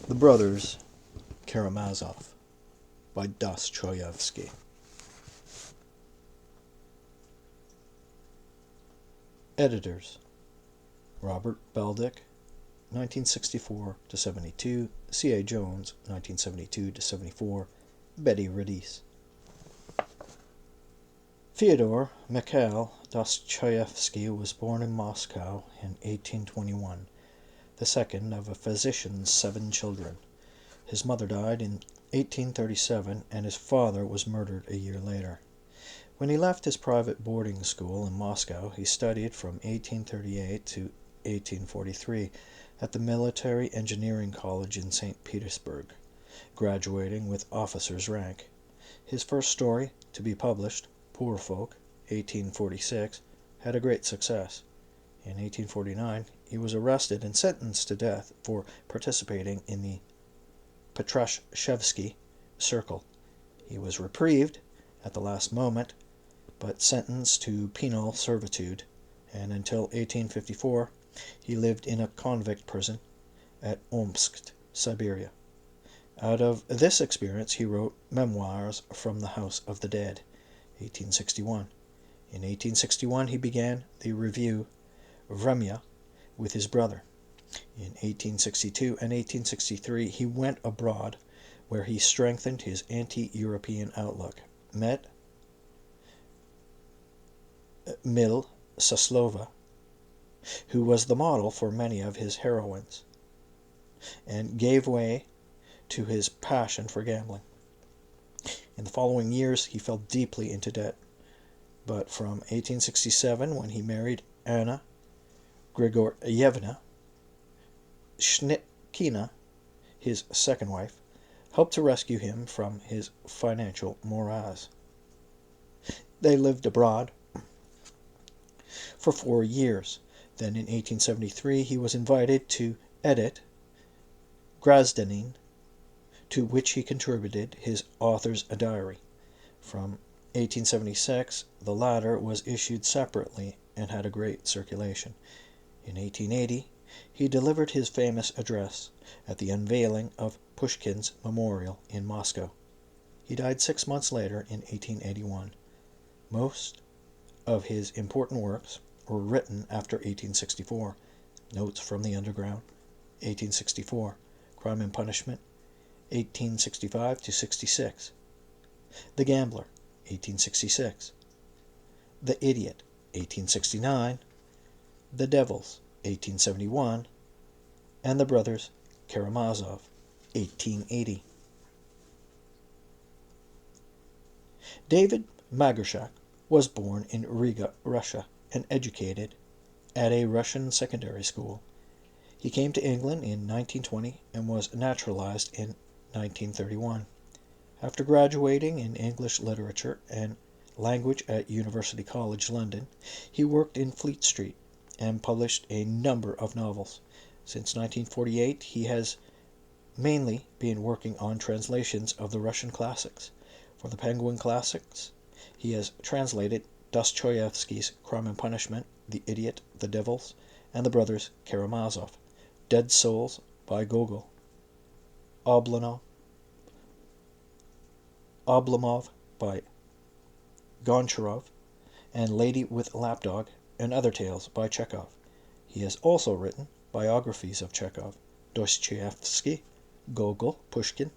The Brothers Karamazov by Dostoyevsky. Editors: Robert Beldick, 1964-72, C.A. Jones, 1972-74, Betty Radice. Fyodor Mikhail Dostoyevsky was born in Moscow in 1821, the second of a physician's 7 children. His mother died in 1837, and his father was murdered a year later. When he left his private boarding school in Moscow, he studied from 1838 to 1843 at the Military Engineering College in St. Petersburg, graduating with officer's rank. His first story to be published, Poor Folk, 1846, had a great success. In 1849, he was arrested and sentenced to death for participating in the Petrashevsky Circle. He was reprieved at the last moment, but sentenced to penal servitude, and until 1854 he lived in a convict prison at Omsk, Siberia. Out of this experience he wrote Memoirs from the House of the Dead, 1861. In 1861 he began the review Vremya with his brother. In 1862 and 1863 he went abroad, where he strengthened his anti-European outlook, met Mil Saslova, who was the model for many of his heroines, and gave way to his passion for gambling. In the following years he fell deeply into debt, but from 1867, when he married Anna Grigoryevna Shnitkina, his second wife, helped to rescue him from his financial morass. They lived abroad for 4 years. Then in 1873 he was invited to edit Grazdanin, to which he contributed his author's diary. From 1876 the latter was issued separately and had a great circulation. In 1880 he delivered his famous address at the unveiling of Pushkin's memorial in Moscow. He died 6 months later in 1881. Most of his important works were written after 1864. Notes from the Underground, 1864. Crime and Punishment, 1865-66. The Gambler, 1866. The Idiot, 1869. The Devils, 1871. And The Brothers Karamazov, 1880. David Magershak was born in Riga, Russia, and educated at a Russian secondary school. He came to England in 1920 and was naturalized in 1931. After graduating in English literature and language at University College London, he worked in Fleet Street and published a number of novels. Since 1948 he has mainly been working on translations of the Russian classics. For the Penguin Classics, he has translated Dostoyevsky's Crime and Punishment, The Idiot, The Devils, and The Brothers Karamazov, Dead Souls by Gogol, Oblomov by Goncharov, and Lady with Lapdog and Other Tales by Chekhov. He has also written biographies of Chekhov, Dostoyevsky, Gogol, Pushkin,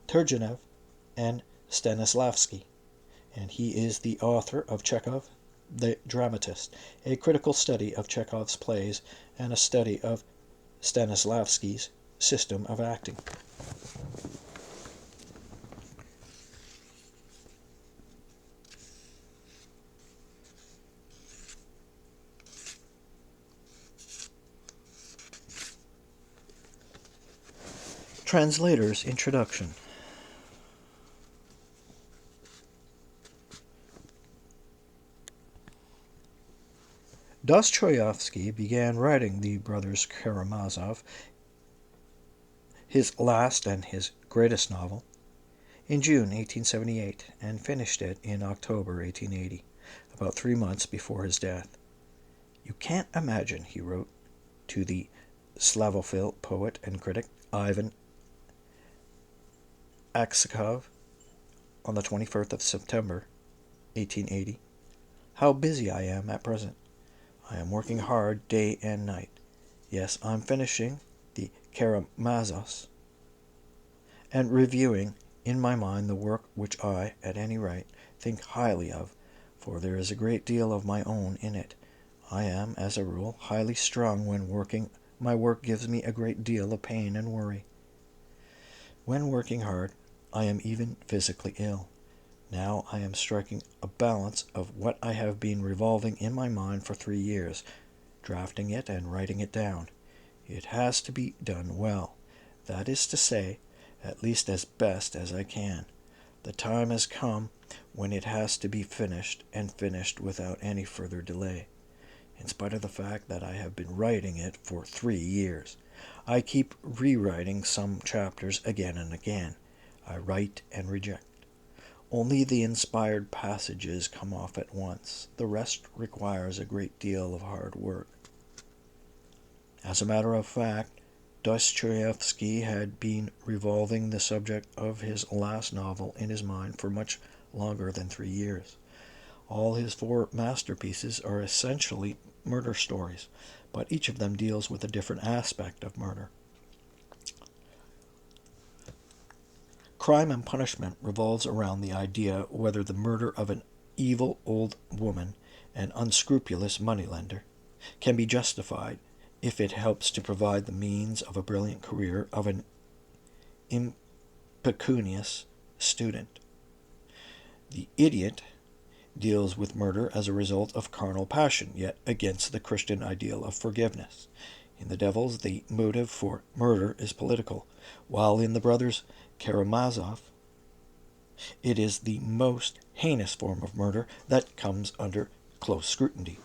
Turgenev, and Stanislavski, and he is the author of Chekhov, the Dramatist, a critical study of Chekhov's plays and a study of Stanislavski's system of acting. Translators' Introduction. Dostoyevsky began writing The Brothers Karamazov, his last and his greatest novel, in June 1878 and finished it in October 1880, about 3 months before his death. "You can't imagine," he wrote to the Slavophil poet and critic Ivan Aksakov on the 21st of September, 1880. How busy I am at present. I am working hard day and night. Yes, I'm finishing the Karamazovs and reviewing in my mind the work which I, at any rate, think highly of, for there is a great deal of my own in it. I am, as a rule, highly strung when working. My work gives me a great deal of pain and worry. When working hard, I am even physically ill. Now I am striking a balance of what I have been revolving in my mind for 3 years, drafting it and writing it down. It has to be done well. That is to say, at least as best as I can. The time has come when it has to be finished, and finished without any further delay. In spite of the fact that I have been writing it for 3 years, I keep rewriting some chapters again and again. I write and reject. Only the inspired passages come off at once. The rest requires a great deal of hard work. As a matter of fact, Dostoevsky had been revolving the subject of his last novel in his mind for much longer than 3 years. All his 4 masterpieces are essentially murder stories, but each of them deals with a different aspect of murder. Crime and Punishment revolves around the idea whether the murder of an evil old woman, an unscrupulous moneylender, can be justified if it helps to provide the means of a brilliant career of an impecunious student. The Idiot deals with murder as a result of carnal passion, yet against the Christian ideal of forgiveness. In The Devils, the motive for murder is political, while in the Brothers Karamazov, it is the most heinous form of murder that comes under close scrutiny.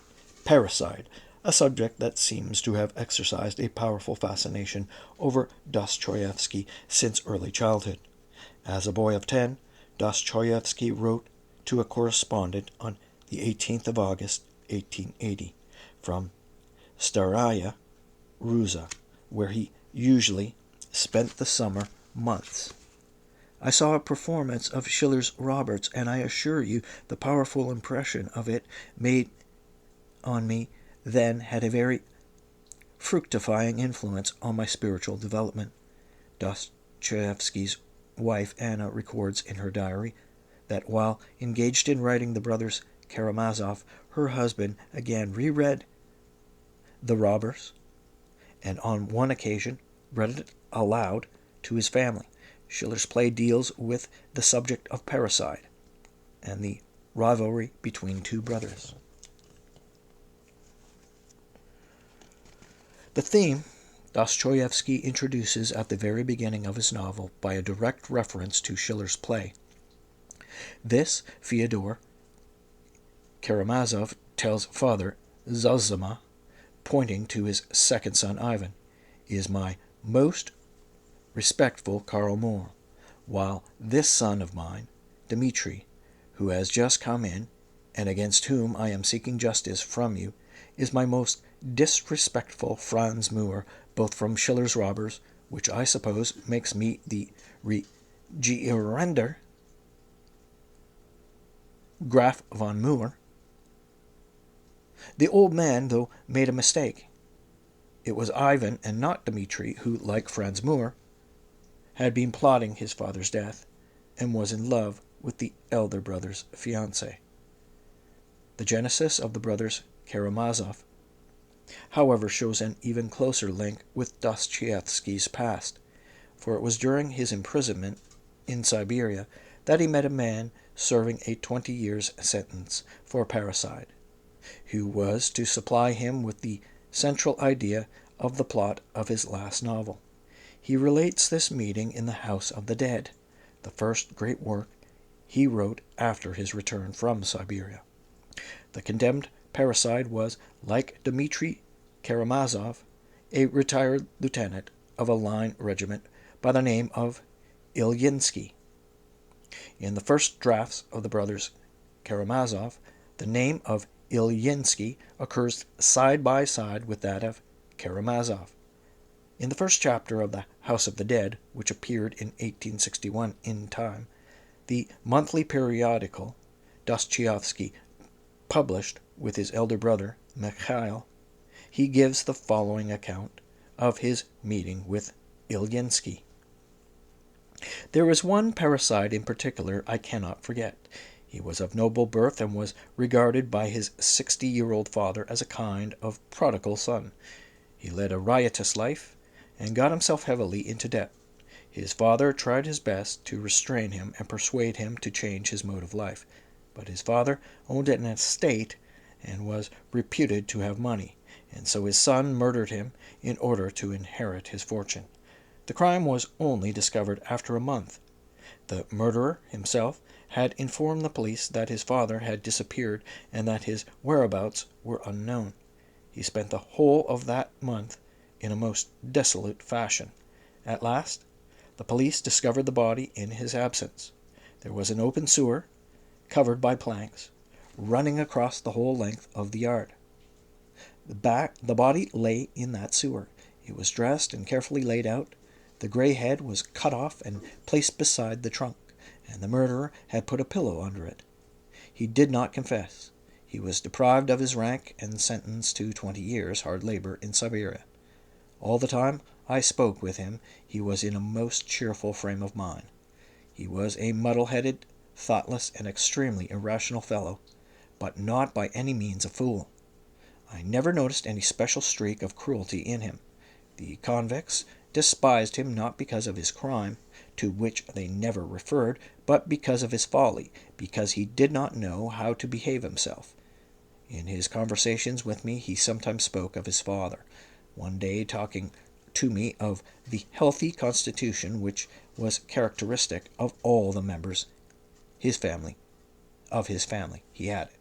Parricide, a subject that seems to have exercised a powerful fascination over Dostoevsky since early childhood. As a boy of 10, Dostoevsky wrote to a correspondent on the 18th of August, 1880, from Staraya Ruza, where he usually spent the summer months. I saw a performance of Schiller's Roberts, and I assure you the powerful impression of it made on me then had a very fructifying influence on my spiritual development. Dostoevsky's wife Anna records in her diary that while engaged in writing The Brothers Karamazov, her husband again reread The Robbers, and on one occasion read it aloud to his family. Schiller's play deals with the subject of parricide and the rivalry between 2 brothers. The theme Dostoevsky introduces at the very beginning of his novel by a direct reference to Schiller's play. This Fyodor Karamazov tells father Zosima, pointing to his second son Ivan, is my most respectful Karl Moor, while this son of mine, Dmitri, who has just come in, and against whom I am seeking justice from you, is my most disrespectful Franz Moor, both from Schiller's Robbers, which I suppose makes me the Regierender Graf von Moor. The old man, though, made a mistake. It was Ivan and not Dmitri who, like Franz Moor, had been plotting his father's death, and was in love with the elder brother's fiancée. The genesis of the brothers Karamazov, however, shows an even closer link with Dostoevsky's past, for it was during his imprisonment in Siberia that he met a man serving a 20 years sentence for parricide, who was to supply him with the central idea of the plot of his last novel. He relates this meeting in The House of the Dead, the first great work he wrote after his return from Siberia. The condemned parricide was, like Dmitri Karamazov, a retired lieutenant of a line regiment by the name of Ilyinsky. In the first drafts of the Brothers Karamazov, the name of Ilyinsky occurs side by side with that of Karamazov. In the first chapter of The House of the Dead, which appeared in 1861 in Time, the monthly periodical Dostoevsky published with his elder brother, Mikhail, he gives the following account of his meeting with Ilyinsky. There is one parricide in particular I cannot forget. He was of noble birth and was regarded by his 60-year-old father as a kind of prodigal son. He led a riotous life and got himself heavily into debt. His father tried his best to restrain him and persuade him to change his mode of life, but his father owned an estate and was reputed to have money, and so his son murdered him in order to inherit his fortune. The crime was only discovered after a month. The murderer himself had informed the police that his father had disappeared and that his whereabouts were unknown. He spent the whole of that month in a most desolate fashion. At last, the police discovered the body in his absence. There was an open sewer, covered by planks, running across the whole length of the yard. The body lay in that sewer. It was dressed and carefully laid out. The gray head was cut off and placed beside the trunk, and the murderer had put a pillow under it. He did not confess. He was deprived of his rank and sentenced to 20 years' hard labor in Siberia. All the time I spoke with him, he was in a most cheerful frame of mind. He was a muddle-headed, thoughtless, and extremely irrational fellow, but not by any means a fool. I never noticed any special streak of cruelty in him. The convicts despised him not because of his crime, to which they never referred, but because of his folly, because he did not know how to behave himself. In his conversations with me he sometimes spoke of his father, one day talking to me of the healthy constitution which was characteristic of all the members of his family, he added.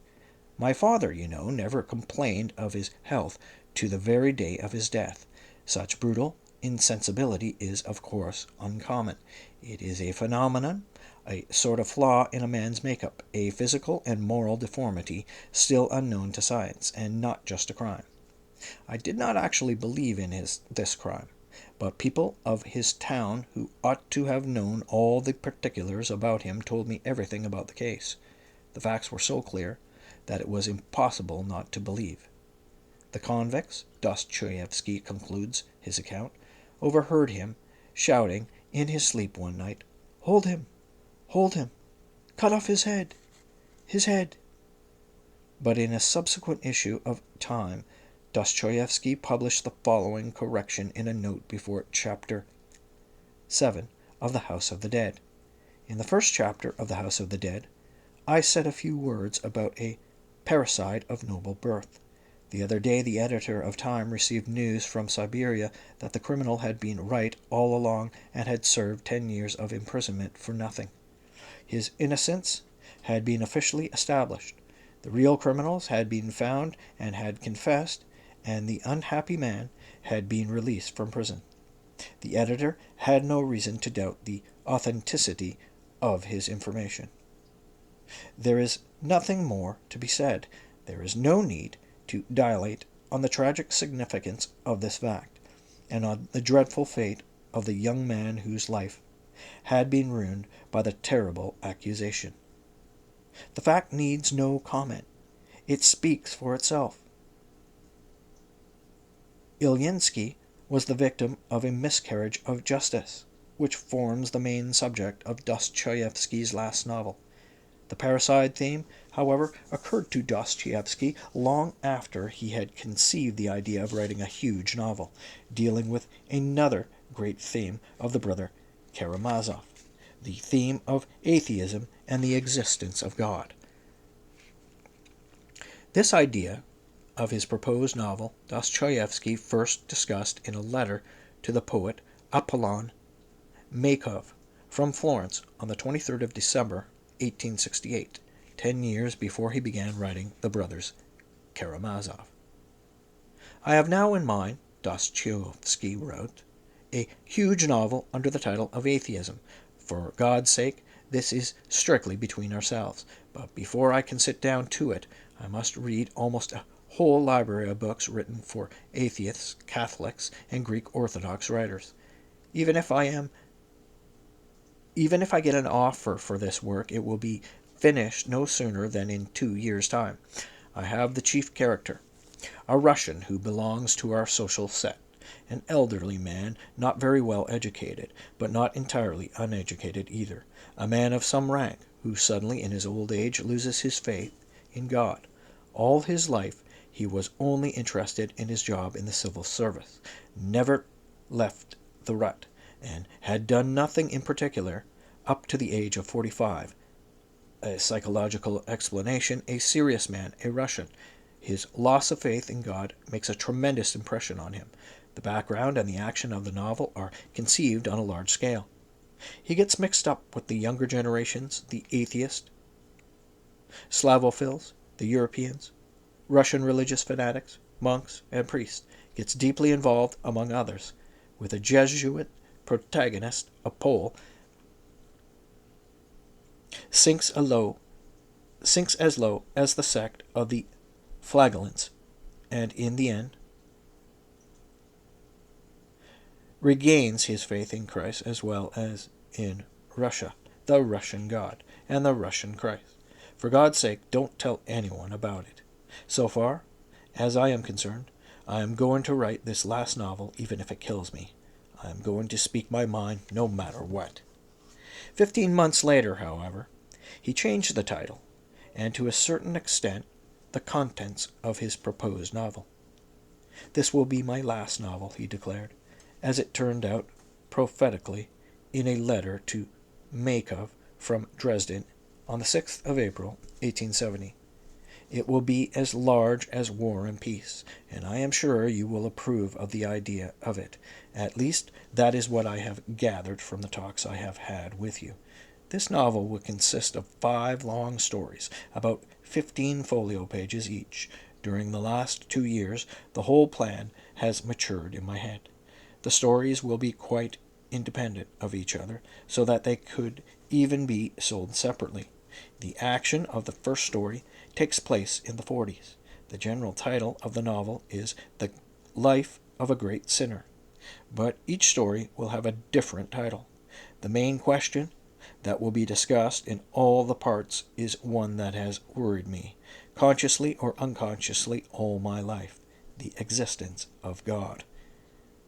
My father, never complained of his health to the very day of his death. Such brutal insensibility is, of course, uncommon. It is a phenomenon, a sort of flaw in a man's makeup, a physical and moral deformity still unknown to science, and not just a crime. I did not actually believe in this crime, but people of his town who ought to have known all the particulars about him told me everything about the case. The facts were so clear that it was impossible not to believe. The convicts, Dostoevsky concludes his account, overheard him shouting in his sleep one night, "Hold him! Hold him! Cut off his head! His head!" But in a subsequent issue of Time, Dostoevsky published the following correction in a note before Chapter 7 of The House of the Dead. In the first chapter of The House of the Dead, I said a few words about a parricide of noble birth. The other day the editor of Time received news from Siberia that the criminal had been right all along and had served 10 years of imprisonment for nothing. His innocence had been officially established. The real criminals had been found and had confessed, and the unhappy man had been released from prison. The editor had no reason to doubt the authenticity of his information. There is nothing more to be said. There is no need to dilate on the tragic significance of this fact, and on the dreadful fate of the young man whose life had been ruined by the terrible accusation. The fact needs no comment. It speaks for itself. Ilyinsky was the victim of a miscarriage of justice, which forms the main subject of Dostoevsky's last novel. The parricide theme, however, occurred to Dostoevsky long after he had conceived the idea of writing a huge novel, dealing with another great theme of the brother Karamazov, the theme of atheism and the existence of God. This idea of his proposed novel Dostoevsky first discussed in a letter to the poet Apollon Maikov from Florence on the 23rd of December, 1868, 10 years before he began writing The Brothers Karamazov. I have now in mind, Dostoevsky wrote, a huge novel under the title of Atheism. For God's sake, this is strictly between ourselves, but before I can sit down to it, I must read almost a whole library of books written for atheists, Catholics, and Greek Orthodox writers. Even if I get an offer for this work, it will be finished no sooner than in 2 years' time. I have the chief character, a Russian who belongs to our social set, an elderly man, not very well educated, but not entirely uneducated either, a man of some rank, who suddenly in his old age loses his faith in God. All his life he was only interested in his job in the civil service, never left the rut, and had done nothing in particular up to the age of 45. A psychological explanation, a serious man, a Russian. His loss of faith in God makes a tremendous impression on him. The background and the action of the novel are conceived on a large scale. He gets mixed up with the younger generations, the atheists, Slavophiles, the Europeans, Russian religious fanatics, monks, and priests, gets deeply involved, among others, with a Jesuit protagonist, a Pole, sinks as low as the sect of the Flagellants, and in the end regains his faith in Christ as well as in Russia, the Russian God, and the Russian Christ. For God's sake, don't tell anyone about it. So far as I am concerned, I am going to write this last novel even if it kills me. I am going to speak my mind no matter what. 15 months later, however, he changed the title, and to a certain extent the contents of his proposed novel. This will be my last novel, he declared, as it turned out prophetically in a letter to Makov from Dresden on the 6th of April, 1870. It will be as large as War and Peace, and I am sure you will approve of the idea of it. At least that is what I have gathered from the talks I have had with you. This novel will consist of 5 long stories, about 15 folio pages each. During the last 2 years, the whole plan has matured in my head. The stories will be quite independent of each other, so that they could even be sold separately. The action of the first story takes place in the 40s. The general title of the novel is The Life of a Great Sinner, but each story will have a different title. The main question that will be discussed in all the parts is one that has worried me, consciously or unconsciously, all my life: the existence of God.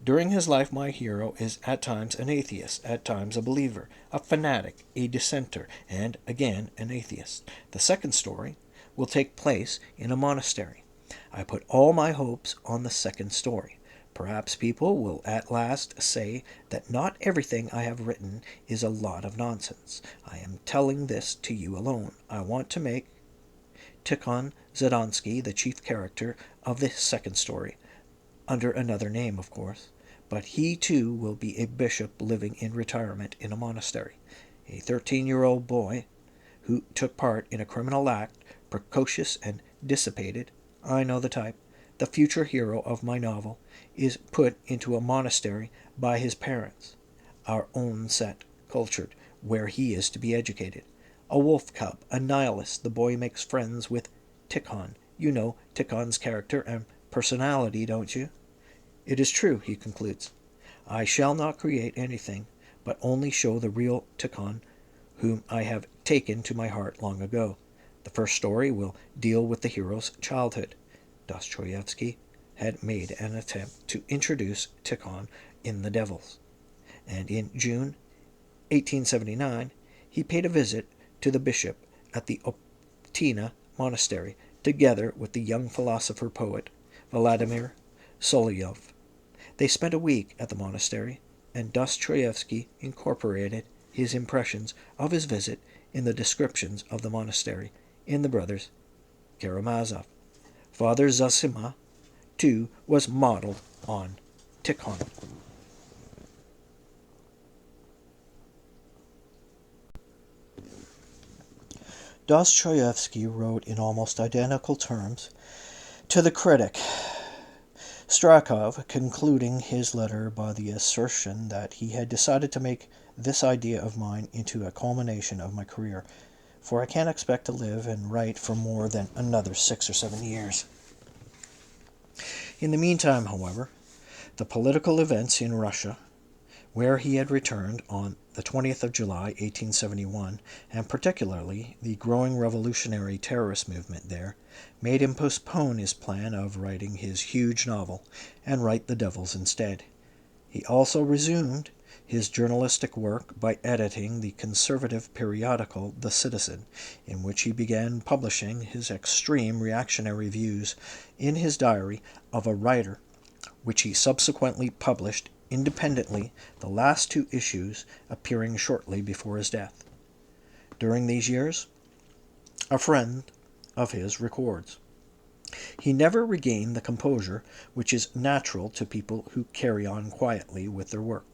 During his life, my hero is at times an atheist, at times a believer, a fanatic, a dissenter, and again an atheist. The second story will take place in a monastery. I put all my hopes on the second story. Perhaps people will at last say that not everything I have written is a lot of nonsense. I am telling this to you alone. I want to make Tikhon Zadonsky the chief character of the second story, under another name, of course, but he too will be a bishop living in retirement in a monastery, a 13-year-old boy who took part in a criminal act, precocious and dissipated. I know the type. The future hero of my novel is put into a monastery by his parents, our own set, cultured, where he is to be educated. A wolf cub, a nihilist, the boy makes friends with Tikhon. You know Tikhon's character and personality, don't you? It is true, he concludes. I shall not create anything, but only show the real Tikhon, whom I have taken to my heart long ago. The first story will deal with the hero's childhood. Dostoevsky had made an attempt to introduce Tikhon in The Devils, and in June 1879 he paid a visit to the bishop at the Optina monastery, together with the young philosopher-poet Vladimir Solovyov. They spent a week at the monastery, and Dostoevsky incorporated his impressions of his visit in the descriptions of the monastery in the Brothers Karamazov. Father Zosima, too, was modeled on Tikhon. Dostoevsky wrote in almost identical terms to the critic Strakov, concluding his letter by the assertion that he had decided to make this idea of mine into a culmination of my career, for I can't expect to live and write for more than another 6 or 7 years. In the meantime, however, the political events in Russia, where he had returned on the 20th of July, 1871, and particularly the growing revolutionary terrorist movement there, made him postpone his plan of writing his huge novel and write The Devils instead. He also resumed his journalistic work by editing the conservative periodical The Citizen, in which he began publishing his extreme reactionary views in his diary of a writer, which he subsequently published independently, the last two issues appearing shortly before his death. During these years, a friend of his records, he never regained the composure which is natural to people who carry on quietly with their work.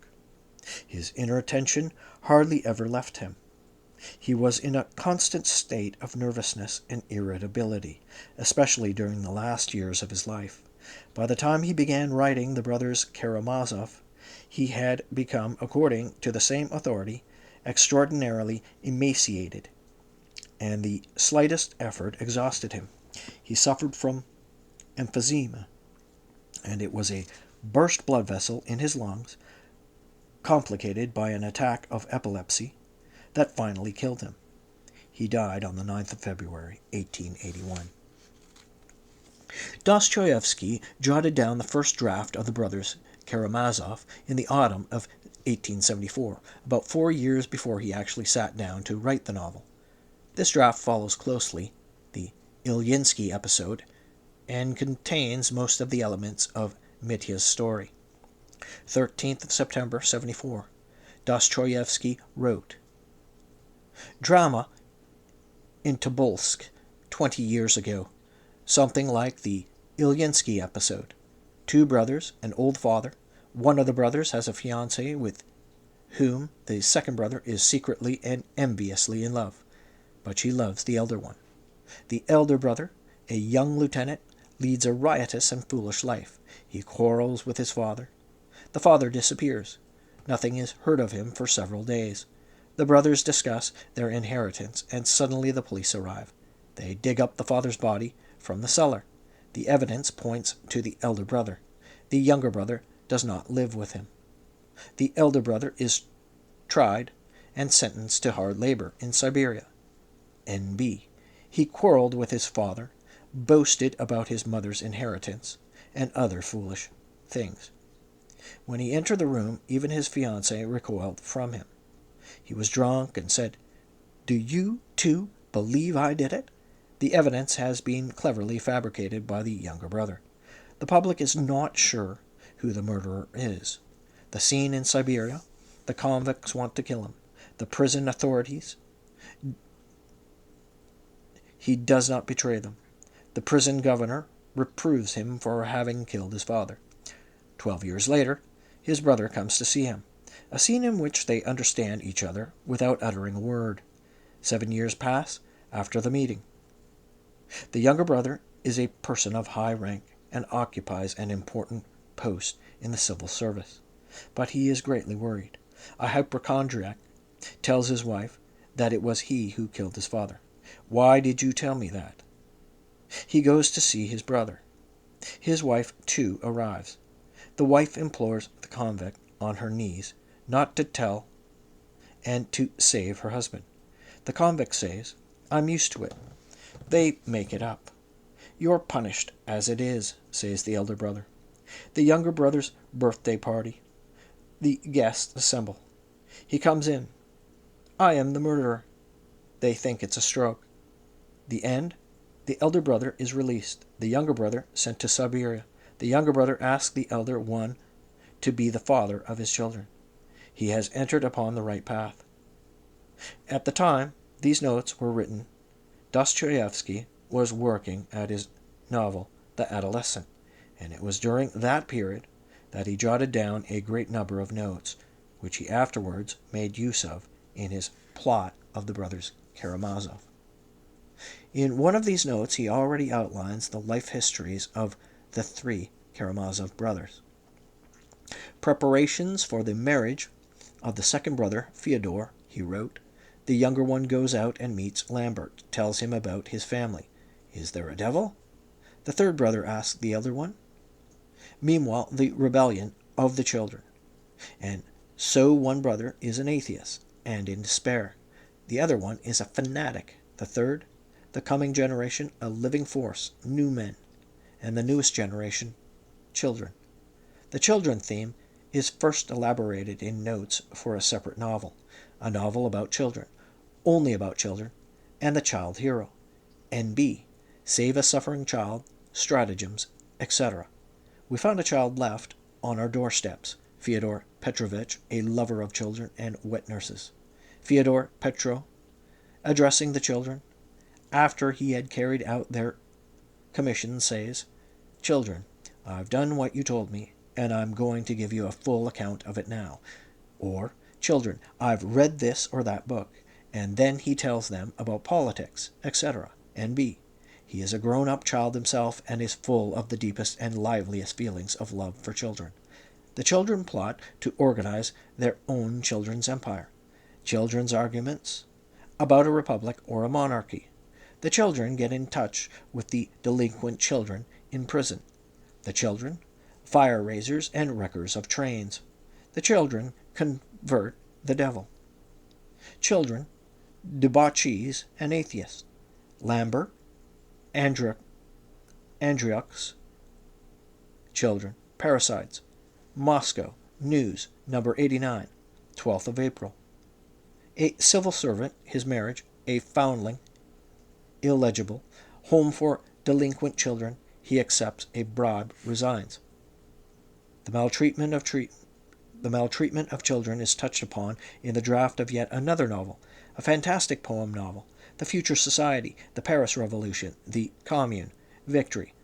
His inner tension hardly ever left him. He was in a constant state of nervousness and irritability, especially during the last years of his life. By the time he began writing The Brothers Karamazov, he had become, according to the same authority, extraordinarily emaciated, and the slightest effort exhausted him. He suffered from emphysema, and it was a burst blood vessel in his lungs, complicated by an attack of epilepsy, that finally killed him. He died on the 9th of February, 1881. Dostoevsky jotted down the first draft of The Brothers Karamazov in the autumn of 1874, about 4 years before he actually sat down to write the novel. This draft follows closely the Ilyinsky episode and contains most of the elements of Mitya's story. 13th of September, 74. Dostoevsky wrote, "Drama in Tobolsk 20 years ago. Something like the Ilyinsky episode. Two brothers, an old father. One of the brothers has a fiancée with whom the second brother is secretly and enviously in love, but she loves the elder one. The elder brother, a young lieutenant, leads a riotous and foolish life. He quarrels with his father. The father disappears. Nothing is heard of him for several days. The brothers discuss their inheritance, and suddenly the police arrive. They dig up the father's body from the cellar. The evidence points to the elder brother. The younger brother does not live with him. The elder brother is tried and sentenced to hard labor in Siberia. N.B. He quarreled with his father, boasted about his mother's inheritance, and other foolish things. When he entered the room, even his fiancée recoiled from him. He was drunk and said, 'Do you, too, believe I did it?' The evidence has been cleverly fabricated by the younger brother. The public is not sure who the murderer is. The scene in Siberia, the convicts want to kill him. The prison authorities, he does not betray them. The prison governor reproves him for having killed his father. 12 years later, his brother comes to see him. A scene in which they understand each other without uttering a word. 7 years pass after the meeting. The younger brother is a person of high rank and occupies an important post in the civil service. But he is greatly worried. A hypochondriac tells his wife that it was he who killed his father. 'Why did you tell me that?' He goes to see his brother. His wife, too, arrives. The wife implores the convict on her knees not to tell and to save her husband. The convict says, 'I'm used to it. They make it up.' 'You're punished as it is,' says the elder brother. The younger brother's birthday party. The guests assemble. He comes in. 'I am the murderer.' They think it's a stroke. The end. The elder brother is released. The younger brother sent to Siberia. The younger brother asks the elder one to be the father of his children. He has entered upon the right path. At the time these notes were written, Dostoevsky was working at his novel, The Adolescent, and it was during that period that he jotted down a great number of notes, which he afterwards made use of in his plot of The Brothers Karamazov. In one of these notes he already outlines the life histories of the three Karamazov brothers. Preparations for the marriage of the second brother, Fyodor, he wrote. The younger one goes out and meets Lambert, tells him about his family. 'Is there a devil?' The third brother asks the elder one. Meanwhile, the rebellion of the children. And so one brother is an atheist and in despair. The other one is a fanatic. The third, the coming generation, a living force, new men. And the newest generation, children. The children theme is first elaborated in notes for a separate novel, a novel about children, only about children, and the child hero. NB, Save a Suffering Child, Stratagems, etc. We found a child left on our doorsteps, Fyodor Petrovich, a lover of children and wet nurses. Fyodor Petro, addressing the children, after he had carried out their commission, says, "Children, I've done what you told me, and I'm going to give you a full account of it now." Or, "Children, I've read this or that book," and then he tells them about politics, etc. NB, he is a grown-up child himself and is full of the deepest and liveliest feelings of love for children. The children plot to organize their own children's empire. Children's arguments about a republic or a monarchy. The children get in touch with the delinquent children in prison. The children, fire raisers and wreckers of trains. The children convert the devil. Children, debauchees and atheists. Lambert, Andriochs, children, parasites. Moscow, News, number 89, 12th of April. A civil servant, his marriage, a foundling, illegible, home for delinquent children, he accepts a bribe, resigns. The maltreatment of children is touched upon in the draft of yet another novel, a fantastic poem novel, The Future Society, the Paris Revolution, the Commune, Victory.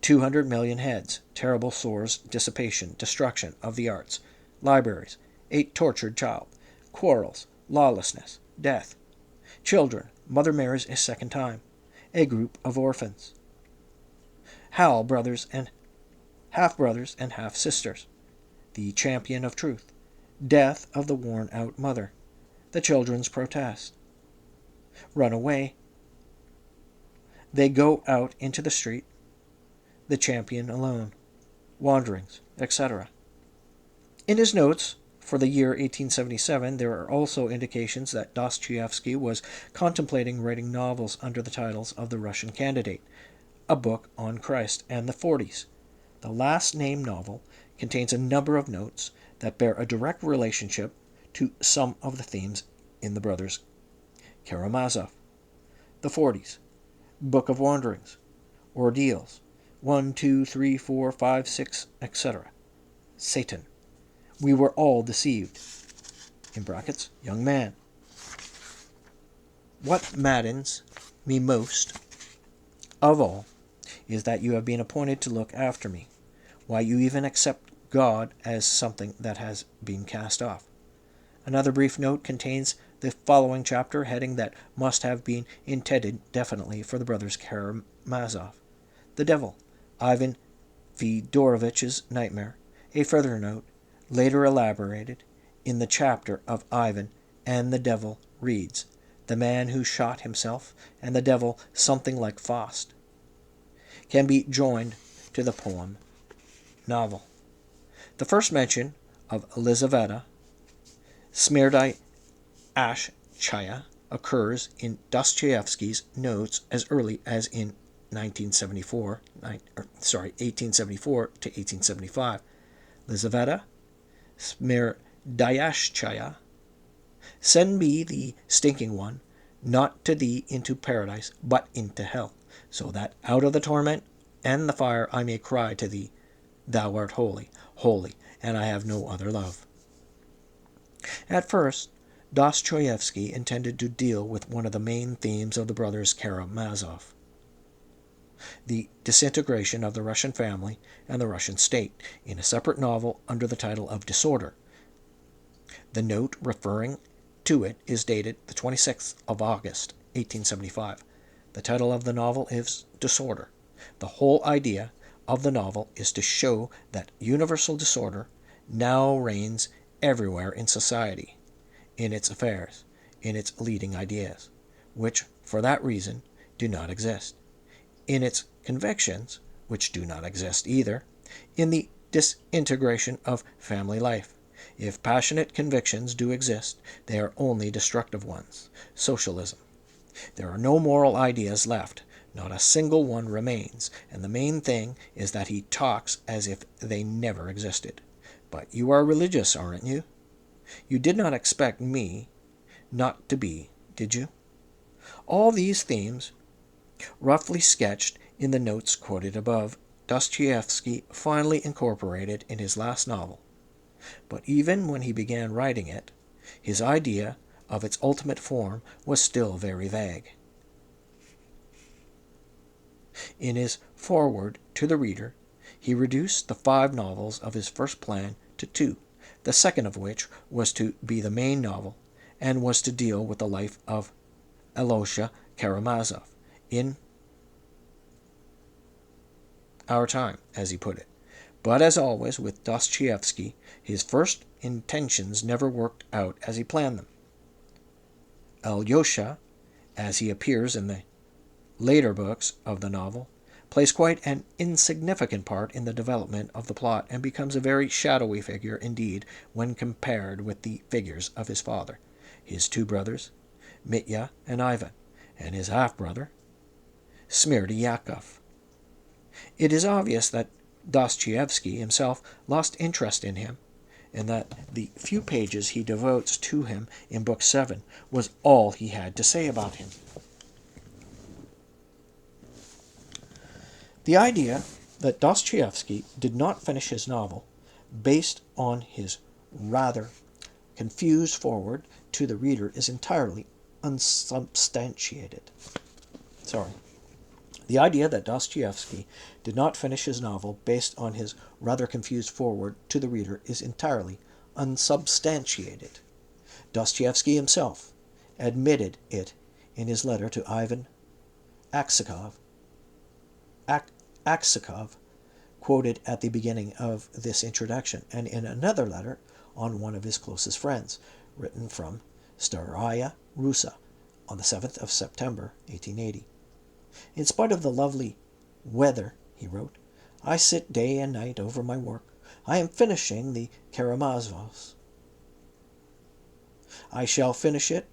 200 million heads, terrible sores, dissipation, destruction of the arts, libraries, a tortured child, quarrels, lawlessness, death. Children, mother marries a second time, a group of orphans. Half brothers and half-sisters, the champion of truth, death of the worn-out mother, the children's protest. Run away. They go out into the street, the champion alone, wanderings, etc. In his notes for the year 1877, there are also indications that Dostoevsky was contemplating writing novels under the titles of The Russian Candidate, a book on Christ, and The Forties. The last named novel contains a number of notes that bear a direct relationship to some of the themes in the Brothers Karamazov. The Forties, Book of Wanderings, Ordeals, 1, 2, 3, 4, 5, 6, etc. Satan. We were all deceived. In brackets, young man. What maddens me most of all is that you have been appointed to look after me. Why you even accept God as something that has been cast off. Another brief note contains the following chapter, heading that must have been intended definitely for the Brothers Karamazov. The Devil, Ivan Fedorovich's Nightmare. A further note, later elaborated in the chapter of Ivan and the Devil, reads, "The man who shot himself and the devil something like Faust," can be joined to the poem novel. The first mention of Elizaveta Smerdyashchaya occurs in Dostoevsky's notes as early as in 1874 to 1875. Elizaveta Smerdyashchaya, send me the stinking one, not to thee into paradise, but into hell, so that out of the torment and the fire I may cry to thee, thou art holy, holy, and I have no other love. At first, Dostoevsky intended to deal with one of the main themes of the Brothers Karamazov, the disintegration of the Russian family and the Russian state, in a separate novel under the title of Disorder. The note referring to it is dated the 26th of August, 1875. The title of the novel is Disorder. The whole idea of the novel is to show that universal disorder now reigns everywhere in society, in its affairs, in its leading ideas, which, for that reason, do not exist, in its convictions, which do not exist either, in the disintegration of family life. If passionate convictions do exist, they are only destructive ones. Socialism. There are no moral ideas left. Not a single one remains, and the main thing is that he talks as if they never existed. But you are religious, aren't you? You did not expect me not to be, did you? All these themes, roughly sketched in the notes quoted above, Dostoevsky finally incorporated in his last novel. But even when he began writing it, his idea of its ultimate form was still very vague. In his foreword to the reader, he reduced the 5 novels of his first plan to 2, the second of which was to be the main novel and was to deal with the life of Alyosha Karamazov in our time, as he put it. But as always with Dostoevsky, his first intentions never worked out as he planned them. Alyosha, as he appears in the later books of the novel, plays quite an insignificant part in the development of the plot and becomes a very shadowy figure indeed when compared with the figures of his father, his 2 brothers, Mitya and Ivan, and his half-brother, Smerdyakov. It is obvious that Dostoevsky himself lost interest in him, and that the few pages he devotes to him in Book 7 was all he had to say about him. The idea that Dostoevsky did not finish his novel based on his rather confused foreword to the reader is entirely unsubstantiated. The idea that Dostoevsky did not finish his novel based on his rather confused foreword to the reader is entirely unsubstantiated. Dostoevsky himself admitted it in his letter to Ivan Aksakov, quoted at the beginning of this introduction, and in another letter on one of his closest friends, written from Staraya Russa on the 7th of September, 1880. In spite of the lovely weather, he wrote, I sit day and night over my work. I am finishing the Karamazovs. I shall finish it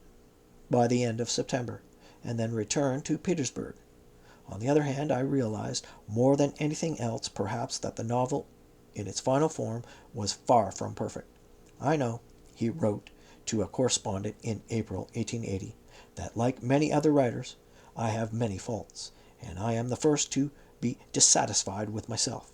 by the end of September, and then return to Petersburg. On the other hand, I realized more than anything else perhaps that the novel in its final form was far from perfect. I know, he wrote to a correspondent in April 1880, that like many other writers, I have many faults, and I am the first to be dissatisfied with myself.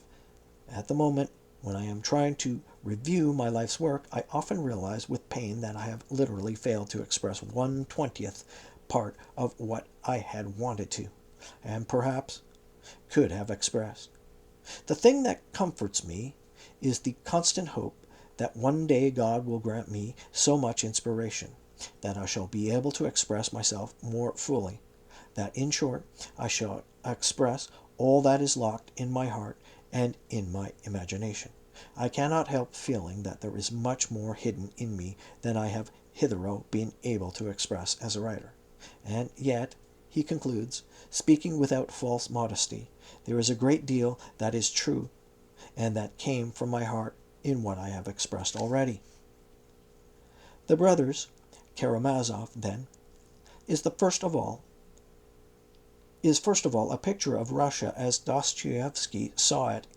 At the moment when I am trying to review my life's work, I often realize with pain that I have literally failed to express 1/20th part of what I had wanted to, and perhaps could have expressed. The thing that comforts me is the constant hope that one day God will grant me so much inspiration that I shall be able to express myself more fully, that in short I shall express all that is locked in my heart and in my imagination. I cannot help feeling that there is much more hidden in me than I have hitherto been able to express as a writer. And yet, he concludes, speaking without false modesty, there is a great deal that is true and that came from my heart in what I have expressed already. The Brothers Karamazov, then, is first of all a picture of Russia as Dostoevsky saw it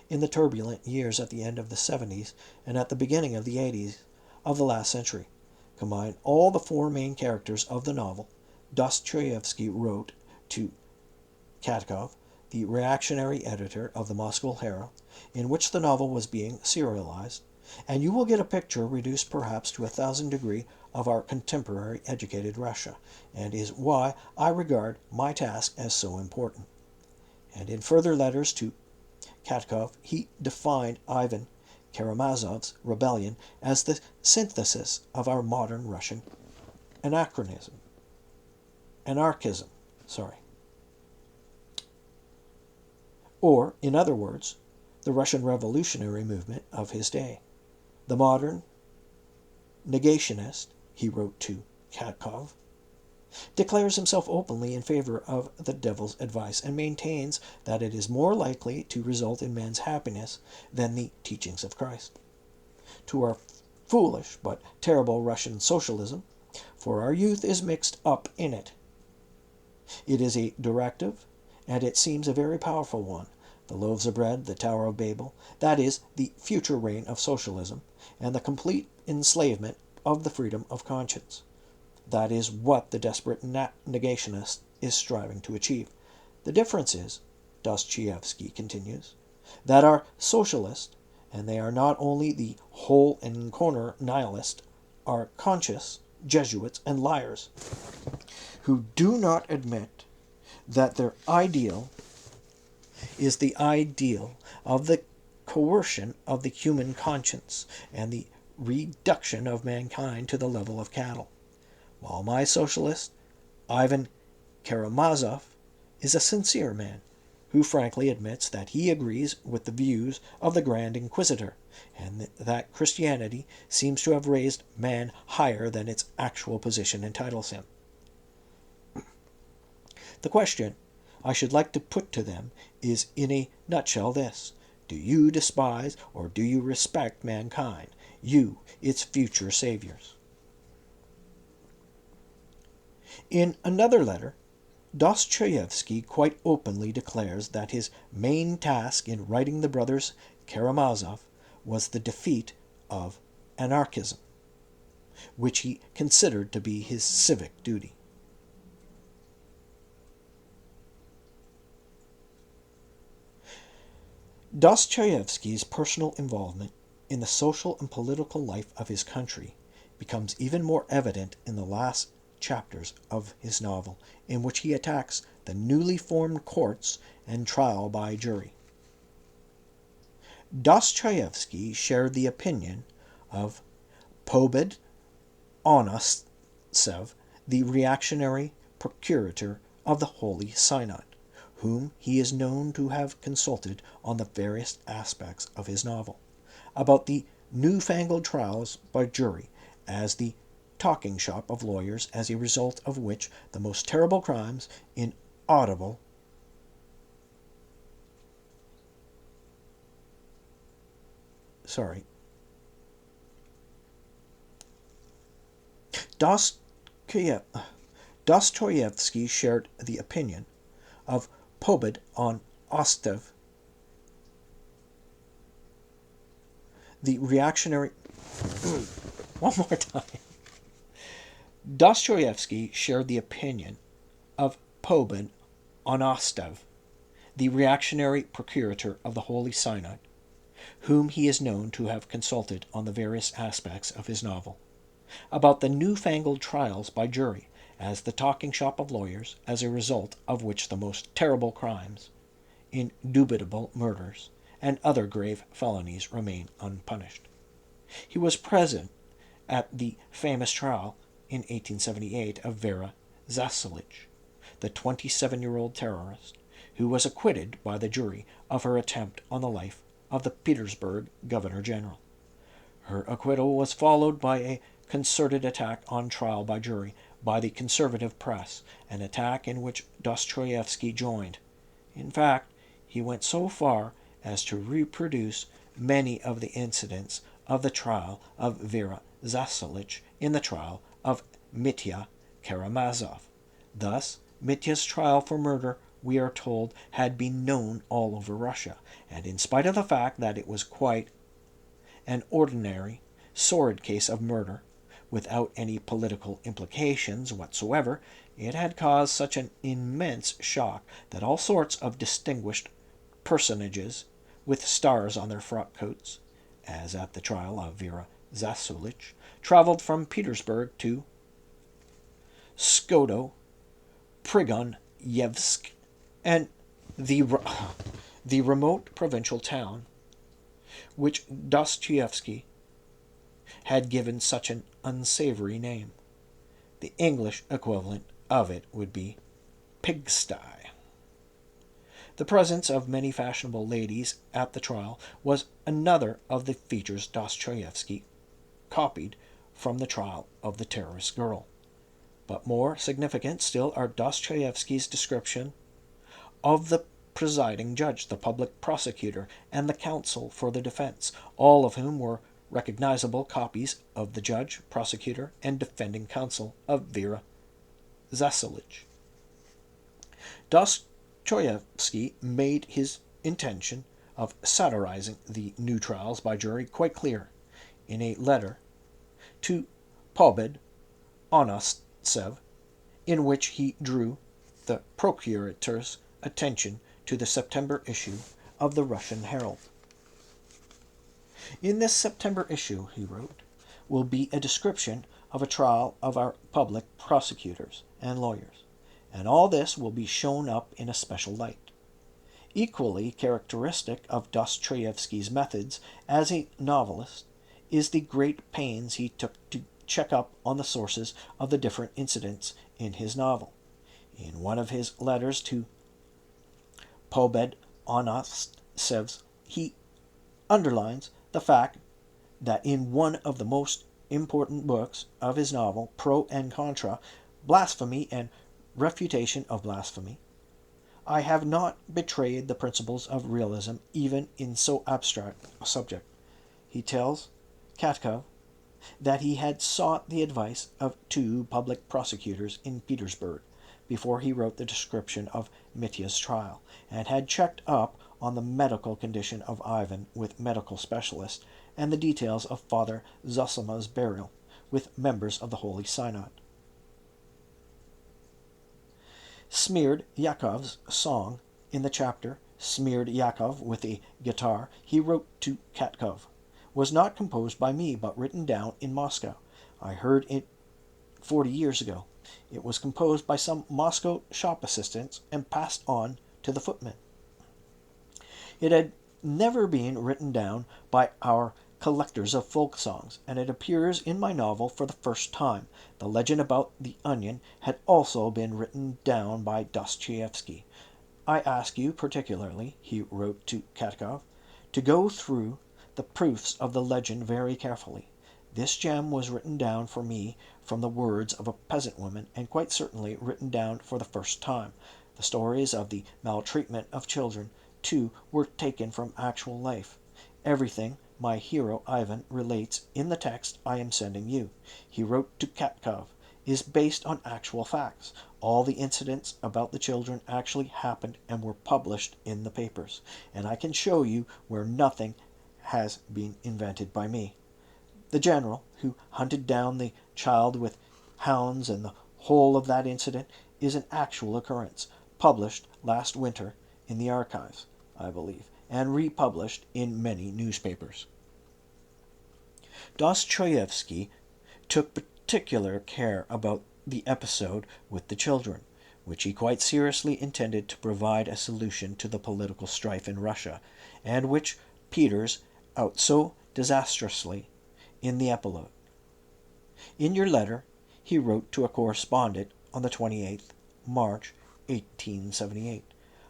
in the turbulent years at the end of the 70s and at the beginning of the 80s of the last century. Combine all the 4 main characters of the novel Dostoevsky wrote to Katkov, the reactionary editor of the Moscow Herald, in which the novel was being serialized, and you will get a picture reduced perhaps to 1,000 degree of our contemporary educated Russia, and is why I regard my task as so important. And in further letters to Katkov, he defined Ivan Karamazov's rebellion as the synthesis of our modern Russian anarchism. Or, in other words, the Russian revolutionary movement of his day. The modern negationist, he wrote to Katkov, declares himself openly in favor of the devil's advice, and maintains that it is more likely to result in man's happiness than the teachings of Christ. To our foolish but terrible Russian socialism, for our youth is mixed up in it. It is a directive, and it seems a very powerful one. The loaves of bread, the Tower of Babel, that is the future reign of socialism, and the complete enslavement of the freedom of conscience. That is what the desperate negationist is striving to achieve. The difference is, Dostoevsky continues, that our socialists, and they are not only the hole and corner nihilists, are conscious Jesuits and liars, who do not admit that their ideal is the ideal of the coercion of the human conscience and the reduction of mankind to the level of cattle. While my socialist, Ivan Karamazov, is a sincere man, who frankly admits that he agrees with the views of the Grand Inquisitor, and that Christianity seems to have raised man higher than its actual position entitles him. The question I should like to put to them is in a nutshell this: do you despise or do you respect mankind, you, its future saviors? In another letter, Dostoevsky quite openly declares that his main task in writing the Brothers Karamazov was the defeat of anarchism, which he considered to be his civic duty. Dostoevsky's personal involvement in the social and political life of his country becomes even more evident in the last chapters of his novel, in which he attacks the newly formed courts and trial by jury. Dostoevsky shared the opinion of Pobed Onostsev, the reactionary procurator of the Holy Synod, whom he is known to have consulted on the various aspects of his novel, about the newfangled trials by jury as the talking shop of lawyers, as a result of which the most terrible crimes in audible Dostoevsky shared the opinion of Pobed on Ostev, the reactionary. One more time. Dostoevsky shared the opinion of Pobed on Ostev, the reactionary procurator of the Holy Synod, whom he is known to have consulted on the various aspects of his novel, about the newfangled trials by jury as the talking shop of lawyers, as a result of which the most terrible crimes, indubitable murders, and other grave felonies remain unpunished. He was present at the famous trial in 1878 of Vera Zasulich, the 27-year-old terrorist, who was acquitted by the jury of her attempt on the life of the Petersburg Governor-General. Her acquittal was followed by a concerted attack on trial by jury by the conservative press, an attack in which Dostoevsky joined. In fact, he went so far as to reproduce many of the incidents of the trial of Vera Zasulich in the trial of Mitya Karamazov. Thus, Mitya's trial for murder, we are told, had been known all over Russia, and in spite of the fact that it was quite an ordinary, sordid case of murder, without any political implications whatsoever, it had caused such an immense shock that all sorts of distinguished personages with stars on their frock coats, as at the trial of Vera Zasulich, traveled from Petersburg to Skodo, Prigonyevsk, and the remote provincial town which Dostoevsky had given such an unsavory name. The English equivalent of it would be pigsty. The presence of many fashionable ladies at the trial was another of the features Dostoevsky copied from the trial of the terrorist girl. But more significant still are Dostoevsky's description of the presiding judge, the public prosecutor, and the counsel for the defense, all of whom were recognizable copies of the judge, prosecutor, and defending counsel of Vera Zasilich. Dostoevsky made his intention of satirizing the new trials by jury quite clear in a letter to Pobed Onostsev, in which he drew the procurator's attention to the September issue of the Russian Herald. In this September issue, he wrote, will be a description of a trial of our public prosecutors and lawyers, and all this will be shown up in a special light. Equally characteristic of Dostoevsky's methods as a novelist is the great pains he took to check up on the sources of the different incidents in his novel. In one of his letters to Pobed Onostsev, he underlines the fact that in one of the most important books of his novel, Pro and Contra, Blasphemy and Refutation of Blasphemy, I have not betrayed the principles of realism even in so abstract a subject. He tells Katkov that he had sought the advice of 2 public prosecutors in Petersburg before he wrote the description of Mitya's trial, and had checked up on the medical condition of Ivan with medical specialists and the details of Father Zosima's burial with members of the Holy Synod. Smeared Yakov's song in the chapter Smeared Yakov with a Guitar he wrote to Katkov was not composed by me but written down in Moscow. I heard it 40 years ago. It was composed by some Moscow shop assistants and passed on to the footman. It had never been written down by our collectors of folk songs, and it appears in my novel for the first time. The legend about the onion had also been written down by Dostoevsky. I ask you particularly, he wrote to Katkov, to go through the proofs of the legend very carefully. This gem was written down for me from the words of a peasant woman, and quite certainly written down for the first time. The stories of the maltreatment of children, too, were taken from actual life. Everything my hero Ivan relates in the text I am sending you, he wrote to Katkov, is based on actual facts. All the incidents about the children actually happened and were published in the papers, and I can show you where nothing has been invented by me. The general who hunted down the child with hounds and the whole of that incident is an actual occurrence, published last winter in the archives, I believe, and republished in many newspapers. Dostoevsky took particular care about the episode with the children, which he quite seriously intended to provide a solution to the political strife in Russia, and which peters out so disastrously in the epilogue. In your letter, he wrote to a correspondent on the 28th March, 1878,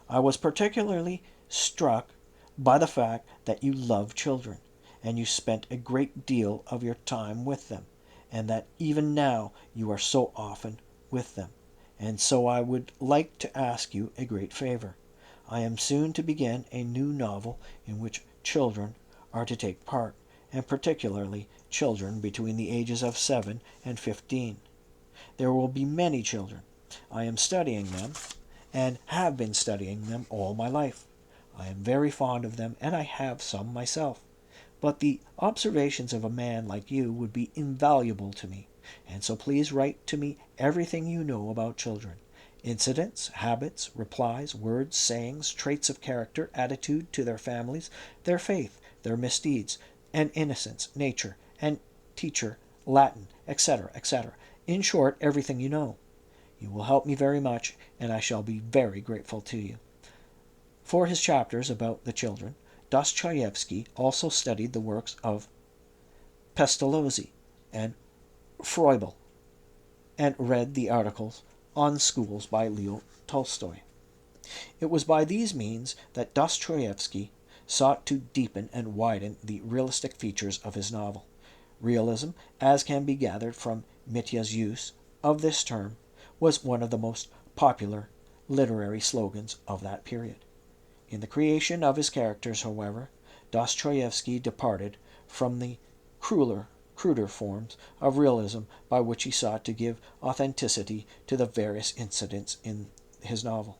I was particularly struck by the fact that you love children, and you spent a great deal of your time with them, and that even now you are so often with them. And so I would like to ask you a great favor. I am soon to begin a new novel in which children are to take part, and particularly children between the ages of 7 and 15. There will be many children. I am studying them, and have been studying them all my life. I am very fond of them, and I have some myself. But the observations of a man like you would be invaluable to me, and so please write to me everything you know about children. Incidents, habits, replies, words, sayings, traits of character, attitude to their families, their faith, their misdeeds, and innocence, nature, and teacher, Latin, etc., etc. In short, everything you know. You will help me very much, and I shall be very grateful to you. For his chapters about the children, Dostoevsky also studied the works of Pestalozzi and Froebel, and read the articles on schools by Leo Tolstoy. It was by these means that Dostoevsky sought to deepen and widen the realistic features of his novel. Realism, as can be gathered from Mitya's use of this term was one of the most popular literary slogans of that period. In the creation of his characters, however, Dostoevsky departed from the cruder forms of realism by which he sought to give authenticity to the various incidents in his novel.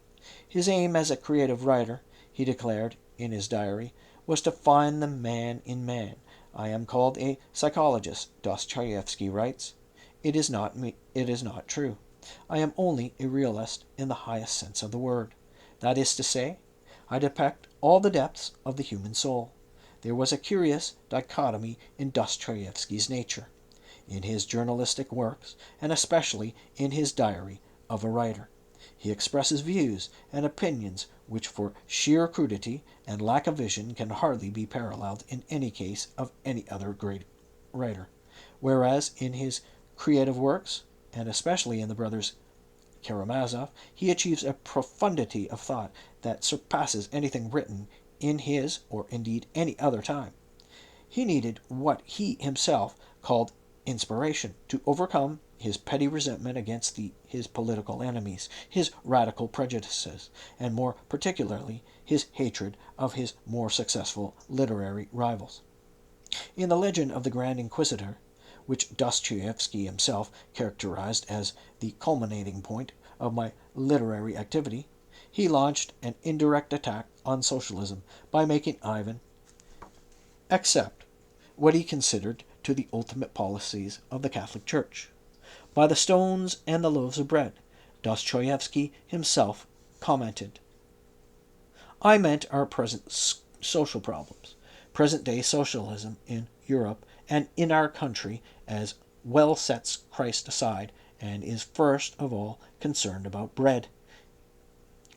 His aim as a creative writer, he declared in his diary, was to find the man in man. I am called a psychologist, Dostoevsky writes. It is not true. I am only a realist in the highest sense of the word. That is to say, I depict all the depths of the human soul. There was a curious dichotomy in Dostoevsky's nature, in his journalistic works, and especially in his diary of a writer. He expresses views and opinions which for sheer crudity and lack of vision can hardly be paralleled in any case of any other great writer, whereas in his creative works, and especially in the Brothers Karamazov, he achieves a profundity of thought that surpasses anything written in his, or indeed any other time. He needed what he himself called inspiration to overcome his petty resentment against his political enemies, his radical prejudices, and more particularly his hatred of his more successful literary rivals. In the legend of the Grand Inquisitor, which Dostoevsky himself characterized as the culminating point of my literary activity, he launched an indirect attack on socialism by making Ivan accept what he considered to the ultimate policies of the Catholic Church. By the stones and the loaves of bread, Dostoevsky himself commented, I meant our present social problems, present-day socialism in Europe and in our country as well sets Christ aside and is first of all concerned about bread.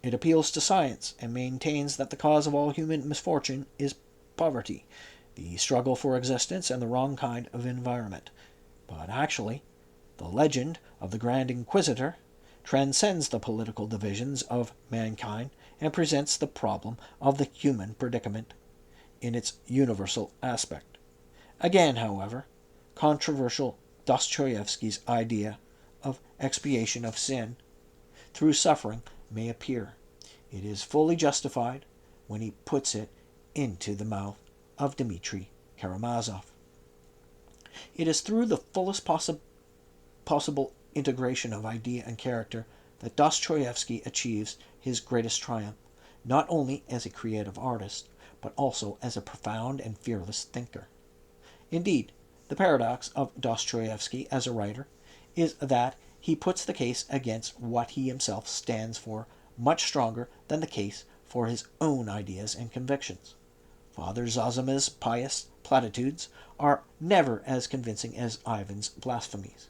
It appeals to science and maintains that the cause of all human misfortune is poverty, the struggle for existence, and the wrong kind of environment. But actually, the legend of the Grand Inquisitor transcends the political divisions of mankind and presents the problem of the human predicament in its universal aspect. Again, however, controversial Dostoevsky's idea of expiation of sin through suffering may appear. It is fully justified when he puts it into the mouth of Dmitry Karamazov. It is through the fullest possible integration of idea and character that Dostoevsky achieves his greatest triumph, not only as a creative artist, but also as a profound and fearless thinker. Indeed, the paradox of Dostoevsky as a writer is that he puts the case against what he himself stands for much stronger than the case for his own ideas and convictions. Father Zozima's pious platitudes are never as convincing as Ivan's blasphemies.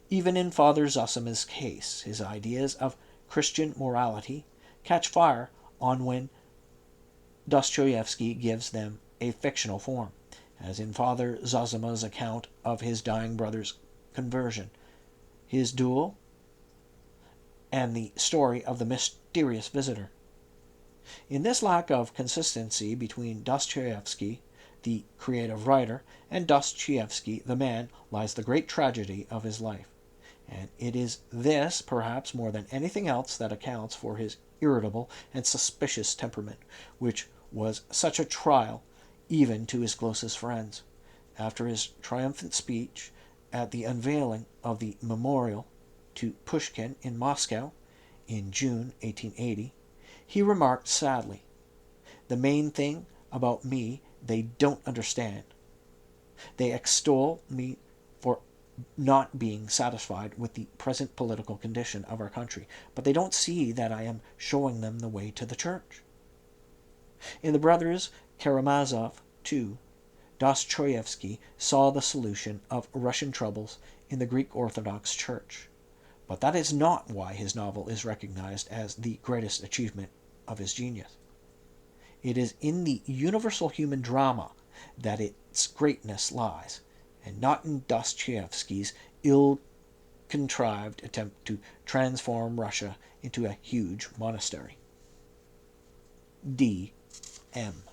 Even in Father Zozima's case, his ideas of Christian morality catch fire on when Dostoevsky gives them a fictional form, as in Father Zozima's account of his dying brother's conversion, his duel, and the story of the mysterious visitor. In this lack of consistency between Dostoevsky, the creative writer, and Dostoevsky, the man, lies the great tragedy of his life. And it is this, perhaps more than anything else, that accounts for his irritable and suspicious temperament, which was such a trial even to his closest friends. After his triumphant speech at the unveiling of the memorial to Pushkin in Moscow in June 1880, he remarked sadly, "The main thing about me they don't understand. They extol me for not being satisfied with the present political condition of our country, but they don't see that I am showing them the way to the church." In the Brothers Karamazov, too, Dostoevsky saw the solution of Russian troubles in the Greek Orthodox Church. But that is not why his novel is recognized as the greatest achievement of his genius. It is in the universal human drama that its greatness lies, and not in Dostoevsky's ill-contrived attempt to transform Russia into a huge monastery. D.M.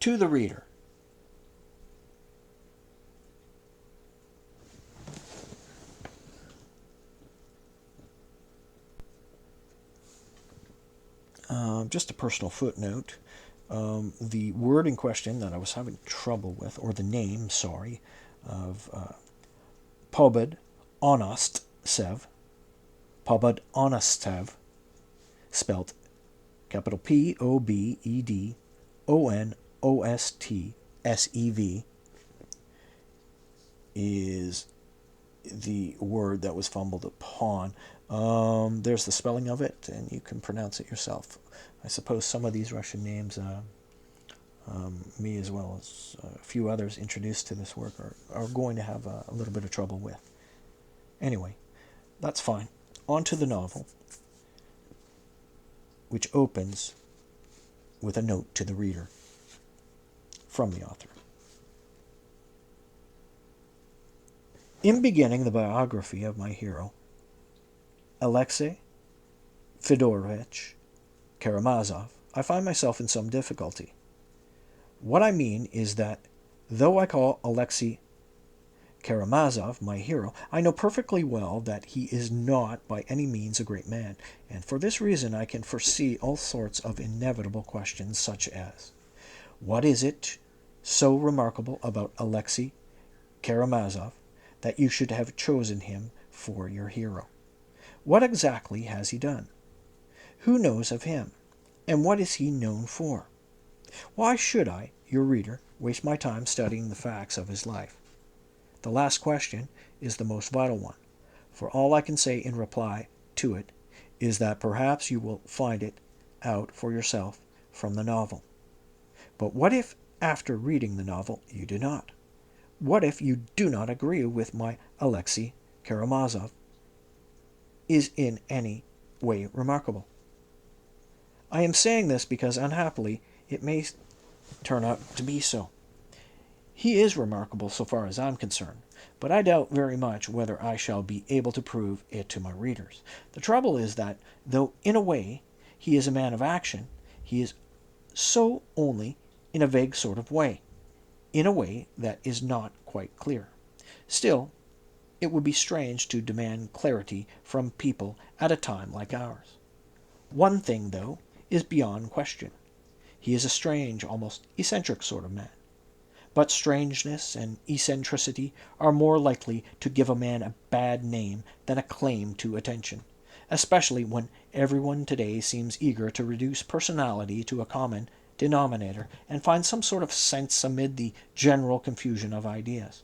to the reader. Just a personal footnote. The word in question that I was having trouble with, or the name, sorry, of Pobed Onostsev, spelt capital Pobedonostsev, is the word that was fumbled upon. There's the spelling of it, and you can pronounce it yourself. I suppose some of these Russian names, me as well as a few others introduced to this work, are going to have a little bit of trouble with. Anyway, that's fine. On to the novel, which opens with a note to the reader from the author. In beginning the biography of my hero, Alexei Fyodorich Karamazov, I find myself in some difficulty. What I mean is that, though I call Alexei Karamazov my hero, I know perfectly well that he is not by any means a great man, and for this reason I can foresee all sorts of inevitable questions, such as, what is it so remarkable about Alexei Karamazov that you should have chosen him for your hero? What exactly has he done? Who knows of him? And what is he known for? Why should I, your reader, waste my time studying the facts of his life? The last question is the most vital one, for all I can say in reply to it is that perhaps you will find it out for yourself from the novel. But what if, after reading the novel, you do not? What if you do not agree with my Alexei Karamazov is in any way remarkable? I am saying this because, unhappily, it may turn out to be so. He is remarkable so far as I'm concerned, but I doubt very much whether I shall be able to prove it to my readers. The trouble is that, though in a way he is a man of action, he is so only in a vague sort of way, in a way that is not quite clear. Still, it would be strange to demand clarity from people at a time like ours. One thing, though, is beyond question. He is a strange, almost eccentric sort of man. But strangeness and eccentricity are more likely to give a man a bad name than a claim to attention, especially when everyone today seems eager to reduce personality to a common denominator and find some sort of sense amid the general confusion of ideas.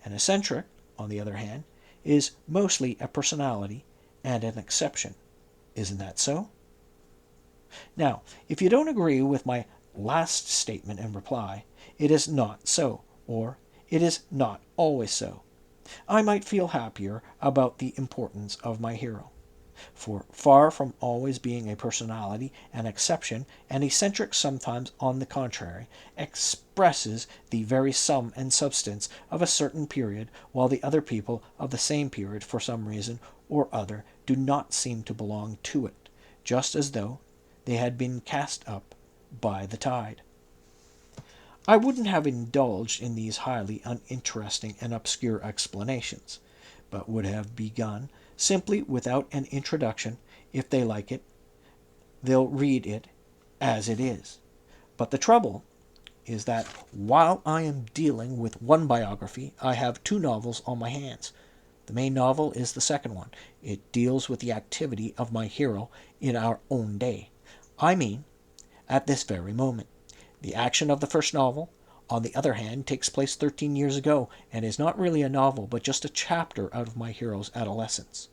An eccentric, on the other hand, is mostly a personality and an exception. Isn't that so? Now, if you don't agree with my last statement and reply, it is not so, or it is not always so, I might feel happier about the importance of my hero. For far from always being a personality, an exception, an eccentric sometimes, on the contrary, expresses the very sum and substance of a certain period, while the other people of the same period, for some reason or other, do not seem to belong to it, just as though they had been cast up by the tide. I wouldn't have indulged in these highly uninteresting and obscure explanations, but would have begun simply without an introduction. If they like it, they'll read it as it is. But the trouble is that while I am dealing with one biography, I have two novels on my hands. The main novel is the second one. It deals with the activity of my hero in our own day. I mean, at this very moment. The action of the first novel, on the other hand, takes place 13 years ago, and is not really a novel, but just a chapter out of my hero's adolescence.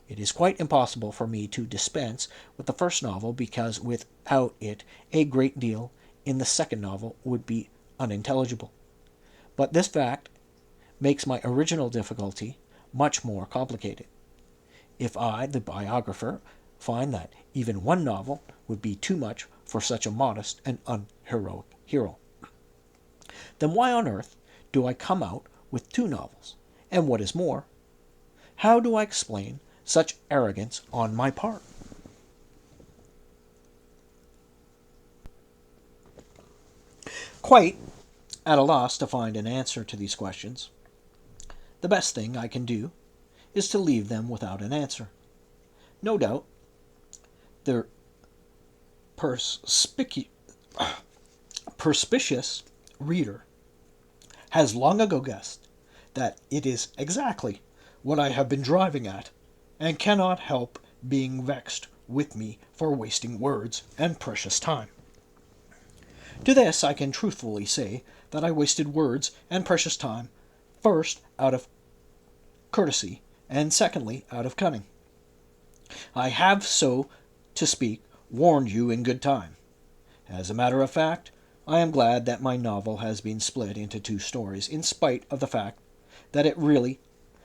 It is quite impossible for me to dispense with the first novel, because without it a great deal in the second novel would be unintelligible. But this fact makes my original difficulty much more complicated. If I, the biographer, find that even one novel would be too much for such a modest and unheroic hero, then why on earth do I come out with two novels? And what is more, how do I explain such arrogance on my part? Quite at a loss to find an answer to these questions, the best thing I can do is to leave them without an answer. No doubt, their perspicacious reader has long ago guessed that it is exactly what I have been driving at, and cannot help being vexed with me for wasting words and precious time. To this I can truthfully say that I wasted words and precious time, first out of courtesy, and secondly out of cunning. I have, so to speak, warned you in good time. As a matter of fact, I am glad that my novel has been split into two stories, in spite of the fact that it really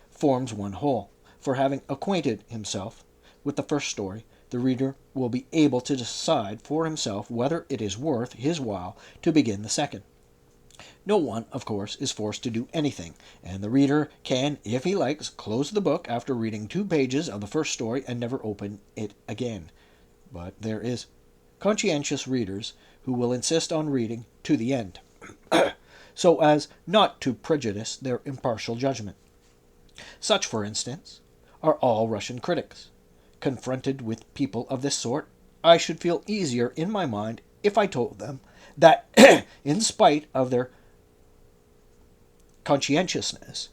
forms one whole, for having acquainted himself with the first story, the reader will be able to decide for himself whether it is worth his while to begin the second. No one, of course, is forced to do anything, and the reader can, if he likes, close the book after reading 2 pages of the first story and never open it again. But there is conscientious readers who will insist on reading to the end, so as not to prejudice their impartial judgment. Such, for instance, are all Russian critics. Confronted with people of this sort, I should feel easier in my mind if I told them that, in spite of their conscientiousness,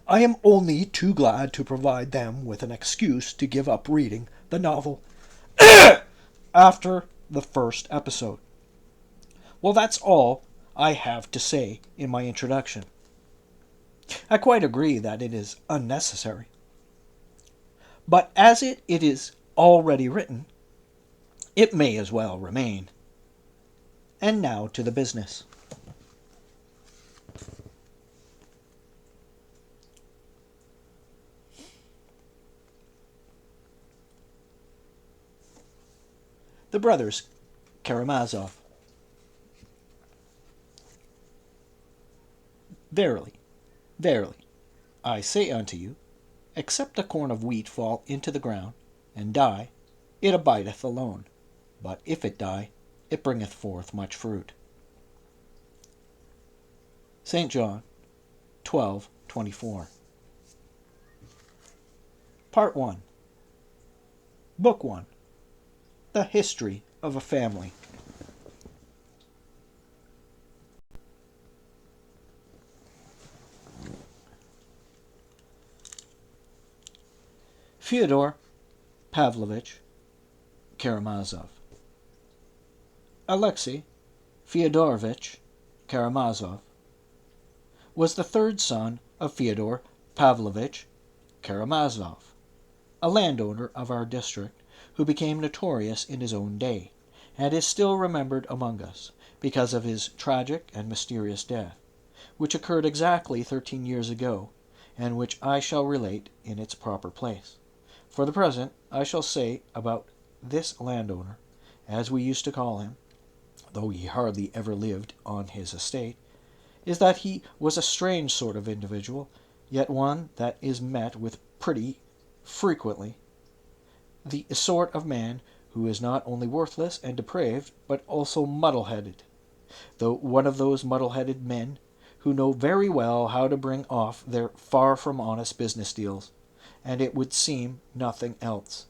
I am only too glad to provide them with an excuse to give up reading the novel after the first episode. Well, that's all I have to say in my introduction. I quite agree that it is unnecessary. But as it is already written, it may as well remain. And now to the business. The Brothers Karamazov. Verily, verily, I say unto you, except a corn of wheat fall into the ground, and die, it abideth alone. But if it die, it bringeth forth much fruit. St. John 12:24. Part 1. Book 1. The History of a Family. Fyodor Pavlovich Karamazov. Alexei Fyodorovich Karamazov was the third son of Fyodor Pavlovich Karamazov, a landowner of our district who became notorious in his own day, and is still remembered among us because of his tragic and mysterious death, which occurred exactly 13 years ago, and which I shall relate in its proper place. For the present, I shall say about this landowner, as we used to call him, though he hardly ever lived on his estate, is that he was a strange sort of individual, yet one that is met with pretty frequently, the sort of man who is not only worthless and depraved, but also muddle-headed, though one of those muddle-headed men who know very well how to bring off their far from honest business deals, and it would seem nothing else.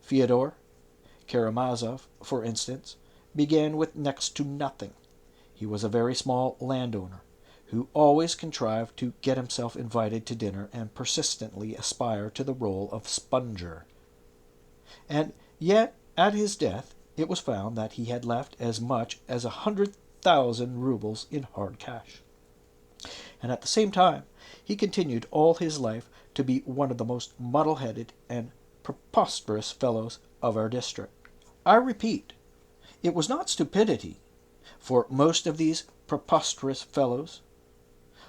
Fyodor Karamazov, for instance, began with next to nothing. He was a very small landowner, who always contrived to get himself invited to dinner and persistently aspire to the role of sponger. And yet, at his death, it was found that he had left as much as 100,000 rubles in hard cash. And at the same time, he continued all his life to be one of the most muddle-headed and preposterous fellows of our district. I repeat, it was not stupidity, for most of these preposterous fellows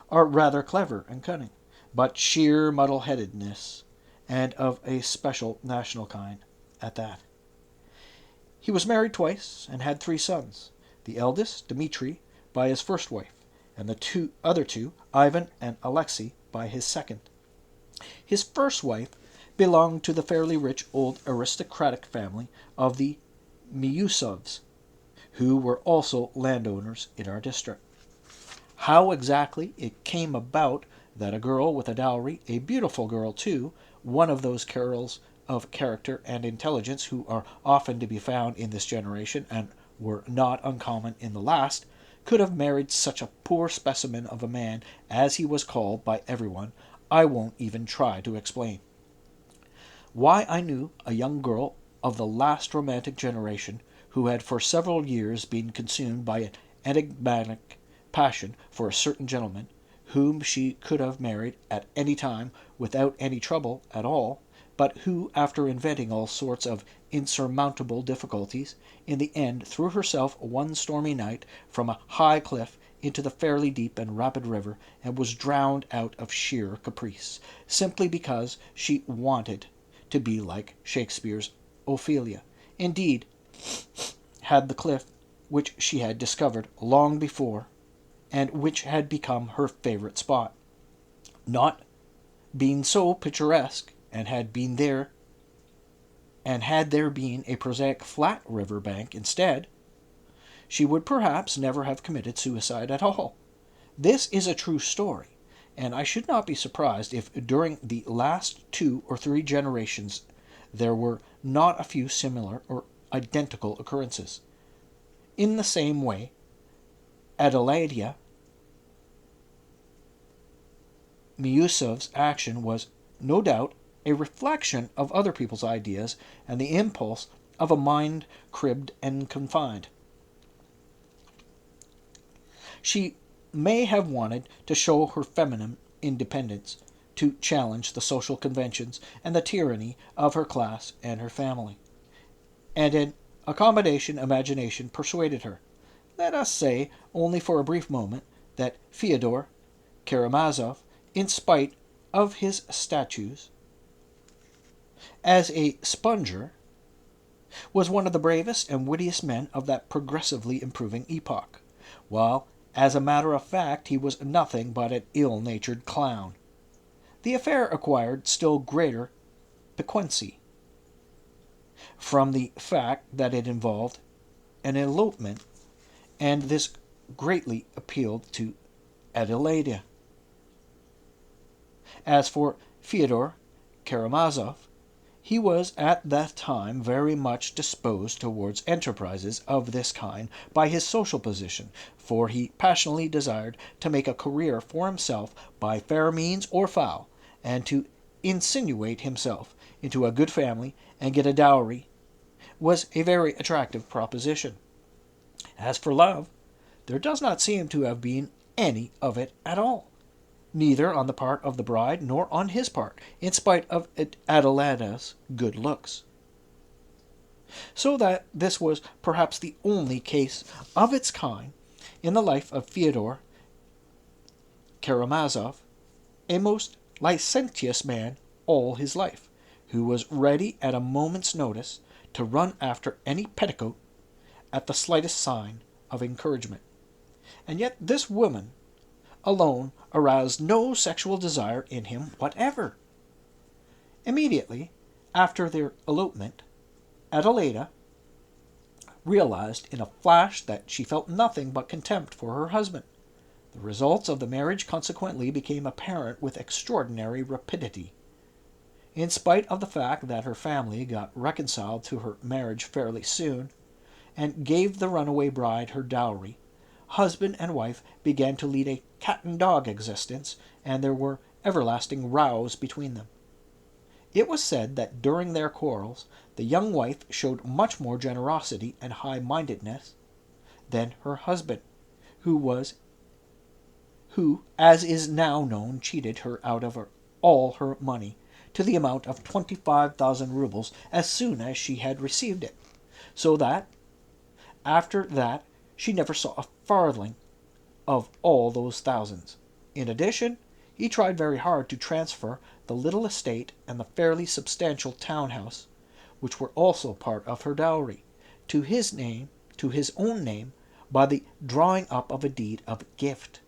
are rather clever and cunning, but sheer muddle-headedness, and of a special national kind at that. He was married twice and had 3 sons, the eldest, Dmitri, by his first wife, and the other two, Ivan and Alexei, by his second. His first wife belonged to the fairly rich old aristocratic family of the Miusovs, who were also landowners in our district. How exactly it came about that a girl with a dowry, a beautiful girl too, one of those girls of character and intelligence who are often to be found in this generation and were not uncommon in the last, could have married such a poor specimen of a man as he was called by everyone, I won't even try to explain. Why I knew a young girl of the last romantic generation who had for several years been consumed by an enigmatic passion for a certain gentleman, whom she could have married at any time without any trouble at all, but who, after inventing all sorts of insurmountable difficulties, in the end threw herself one stormy night from a high cliff into the fairly deep and rapid river, and was drowned out of sheer caprice, simply because she wanted to be like Shakespeare's Ophelia. Indeed, had the cliff which she had discovered long before, and which had become her favorite spot, not been so picturesque, and had there been a prosaic flat river bank instead, she would perhaps never have committed suicide at all. This is a true story, and I should not be surprised if during the last 2 or 3 generations there were not a few similar or identical occurrences. In the same way, Adelaida Miusov's action was, no doubt, a reflection of other people's ideas and the impulse of a mind cribbed and confined. She may have wanted to show her feminine independence, to challenge the social conventions and the tyranny of her class and her family. And an accommodation imagination persuaded her, let us say only for a brief moment, that Fyodor Karamazov, in spite of his statues as a sponger, was one of the bravest and wittiest men of that progressively improving epoch, while, as a matter of fact, he was nothing but an ill-natured clown. The affair acquired still greater piquancy from the fact that it involved an elopement, and this greatly appealed to Adelaida. As for Fyodor Karamazov, he was at that time very much disposed towards enterprises of this kind by his social position, for he passionately desired to make a career for himself by fair means or foul, and to insinuate himself into a good family and get a dowry was a very attractive proposition. As for love, there does not seem to have been any of it at all, neither on the part of the bride nor on his part, in spite of Adelaida's good looks. So that this was perhaps the only case of its kind in the life of Fyodor Karamazov, a most licentious man all his life, who was ready at a moment's notice to run after any petticoat at the slightest sign of encouragement. And yet this woman alone aroused no sexual desire in him whatever. Immediately after their elopement, Adelaida realized in a flash that she felt nothing but contempt for her husband. The results of the marriage consequently became apparent with extraordinary rapidity. In spite of the fact that her family got reconciled to her marriage fairly soon, and gave the runaway bride her dowry, husband and wife began to lead a cat-and-dog existence, and there were everlasting rows between them. It was said that during their quarrels the young wife showed much more generosity and high-mindedness than her husband, who, as is now known, cheated her out of all her money, to the amount of 25,000 rubles as soon as she had received it, so that, after that, she never saw a farthing of all those thousands. In addition, he tried very hard to transfer the little estate and the fairly substantial town-house, which were also part of her dowry, to his own name, by the drawing up of a deed of gift.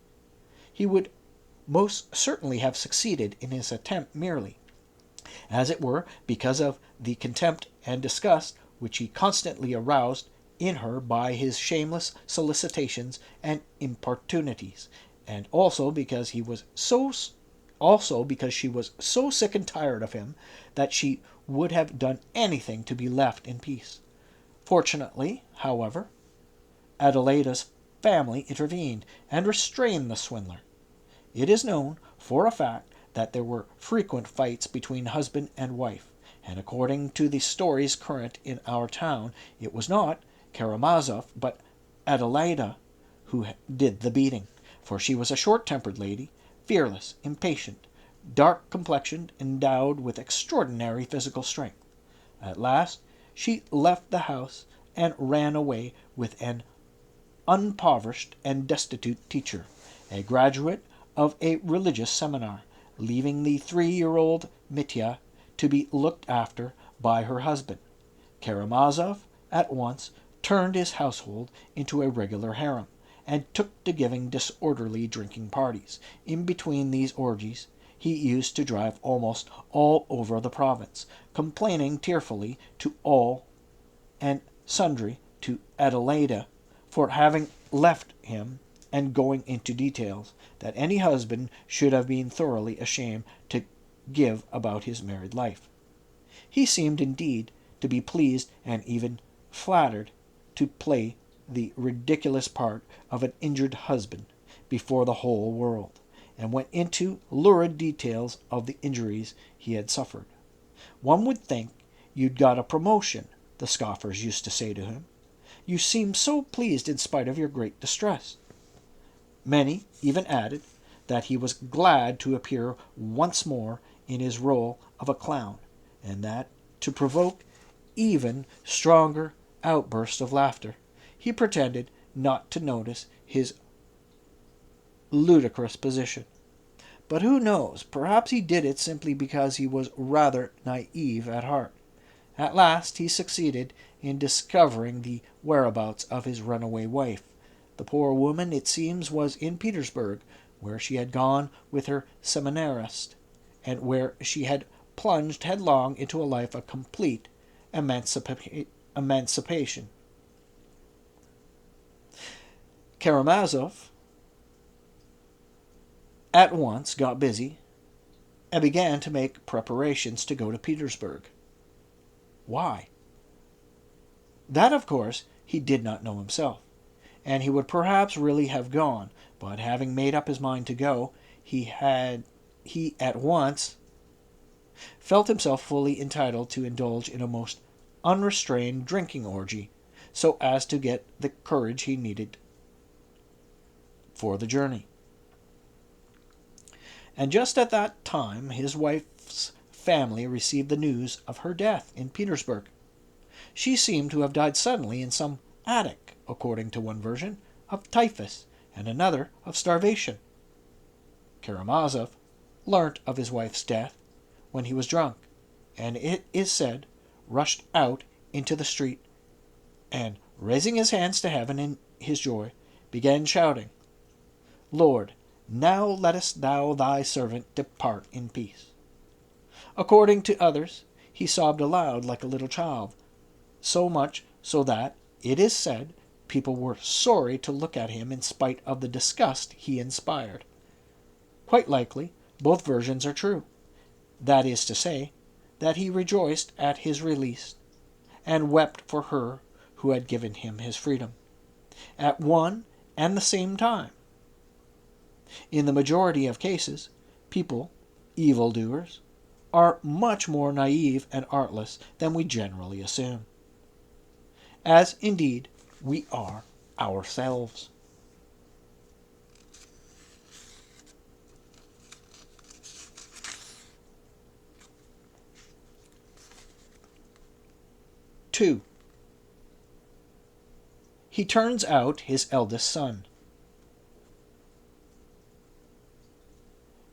He would most certainly have succeeded in his attempt merely, as it were, because of the contempt and disgust which he constantly aroused in her by his shameless solicitations and importunities, and also because she was so sick and tired of him that she would have done anything to be left in peace. Fortunately, however, Adelaida's family intervened and restrained the swindler. It is known for a fact that there were frequent fights between husband and wife, and according to the stories current in our town, it was not Karamazov but Adelaida who did the beating, for she was a short-tempered lady, fearless, impatient, dark-complexioned, endowed with extraordinary physical strength. At last she left the house and ran away with an unimpoverished and destitute teacher, a graduate of a religious seminar, leaving the 3-year-old Mitya to be looked after by her husband. Karamazov at once turned his household into a regular harem, and took to giving disorderly drinking parties. In between these orgies he used to drive almost all over the province, complaining tearfully to all and sundry to Adelaida for having left him, and going into details that any husband should have been thoroughly ashamed to give about his married life. He seemed indeed to be pleased and even flattered to play the ridiculous part of an injured husband before the whole world, and went into lurid details of the injuries he had suffered. "One would think you'd got a promotion," the scoffers used to say to him. "You seem so pleased in spite of your great distress." Many even added that he was glad to appear once more in his role of a clown, and that, to provoke even stronger outbursts of laughter, he pretended not to notice his ludicrous position. But who knows, perhaps he did it simply because he was rather naive at heart. At last he succeeded in discovering the whereabouts of his runaway wife. The poor woman, it seems, was in Petersburg, where she had gone with her seminarist, and where she had plunged headlong into a life of complete emancipation. Karamazov at once got busy and began to make preparations to go to Petersburg. Why? That, of course, he did not know himself, and he would perhaps really have gone, but having made up his mind to go, he at once felt himself fully entitled to indulge in a most unrestrained drinking orgy, so as to get the courage he needed for the journey. And just at that time his wife's family received the news of her death in Petersburg. She seemed to have died suddenly in some attic, according to one version, of typhus, and another of starvation. Karamazov learnt of his wife's death when he was drunk, and it is said, rushed out into the street, and, raising his hands to heaven in his joy, began shouting, "Lord, now lettest thou thy servant depart in peace." According to others, he sobbed aloud like a little child, so much so that, it is said, people were sorry to look at him in spite of the disgust he inspired. Quite likely, both versions are true. That is to say, that he rejoiced at his release, and wept for her who had given him his freedom, at one and the same time. In the majority of cases, people, evildoers, are much more naive and artless than we generally assume, as indeed we are ourselves. Two. He turns out his eldest son.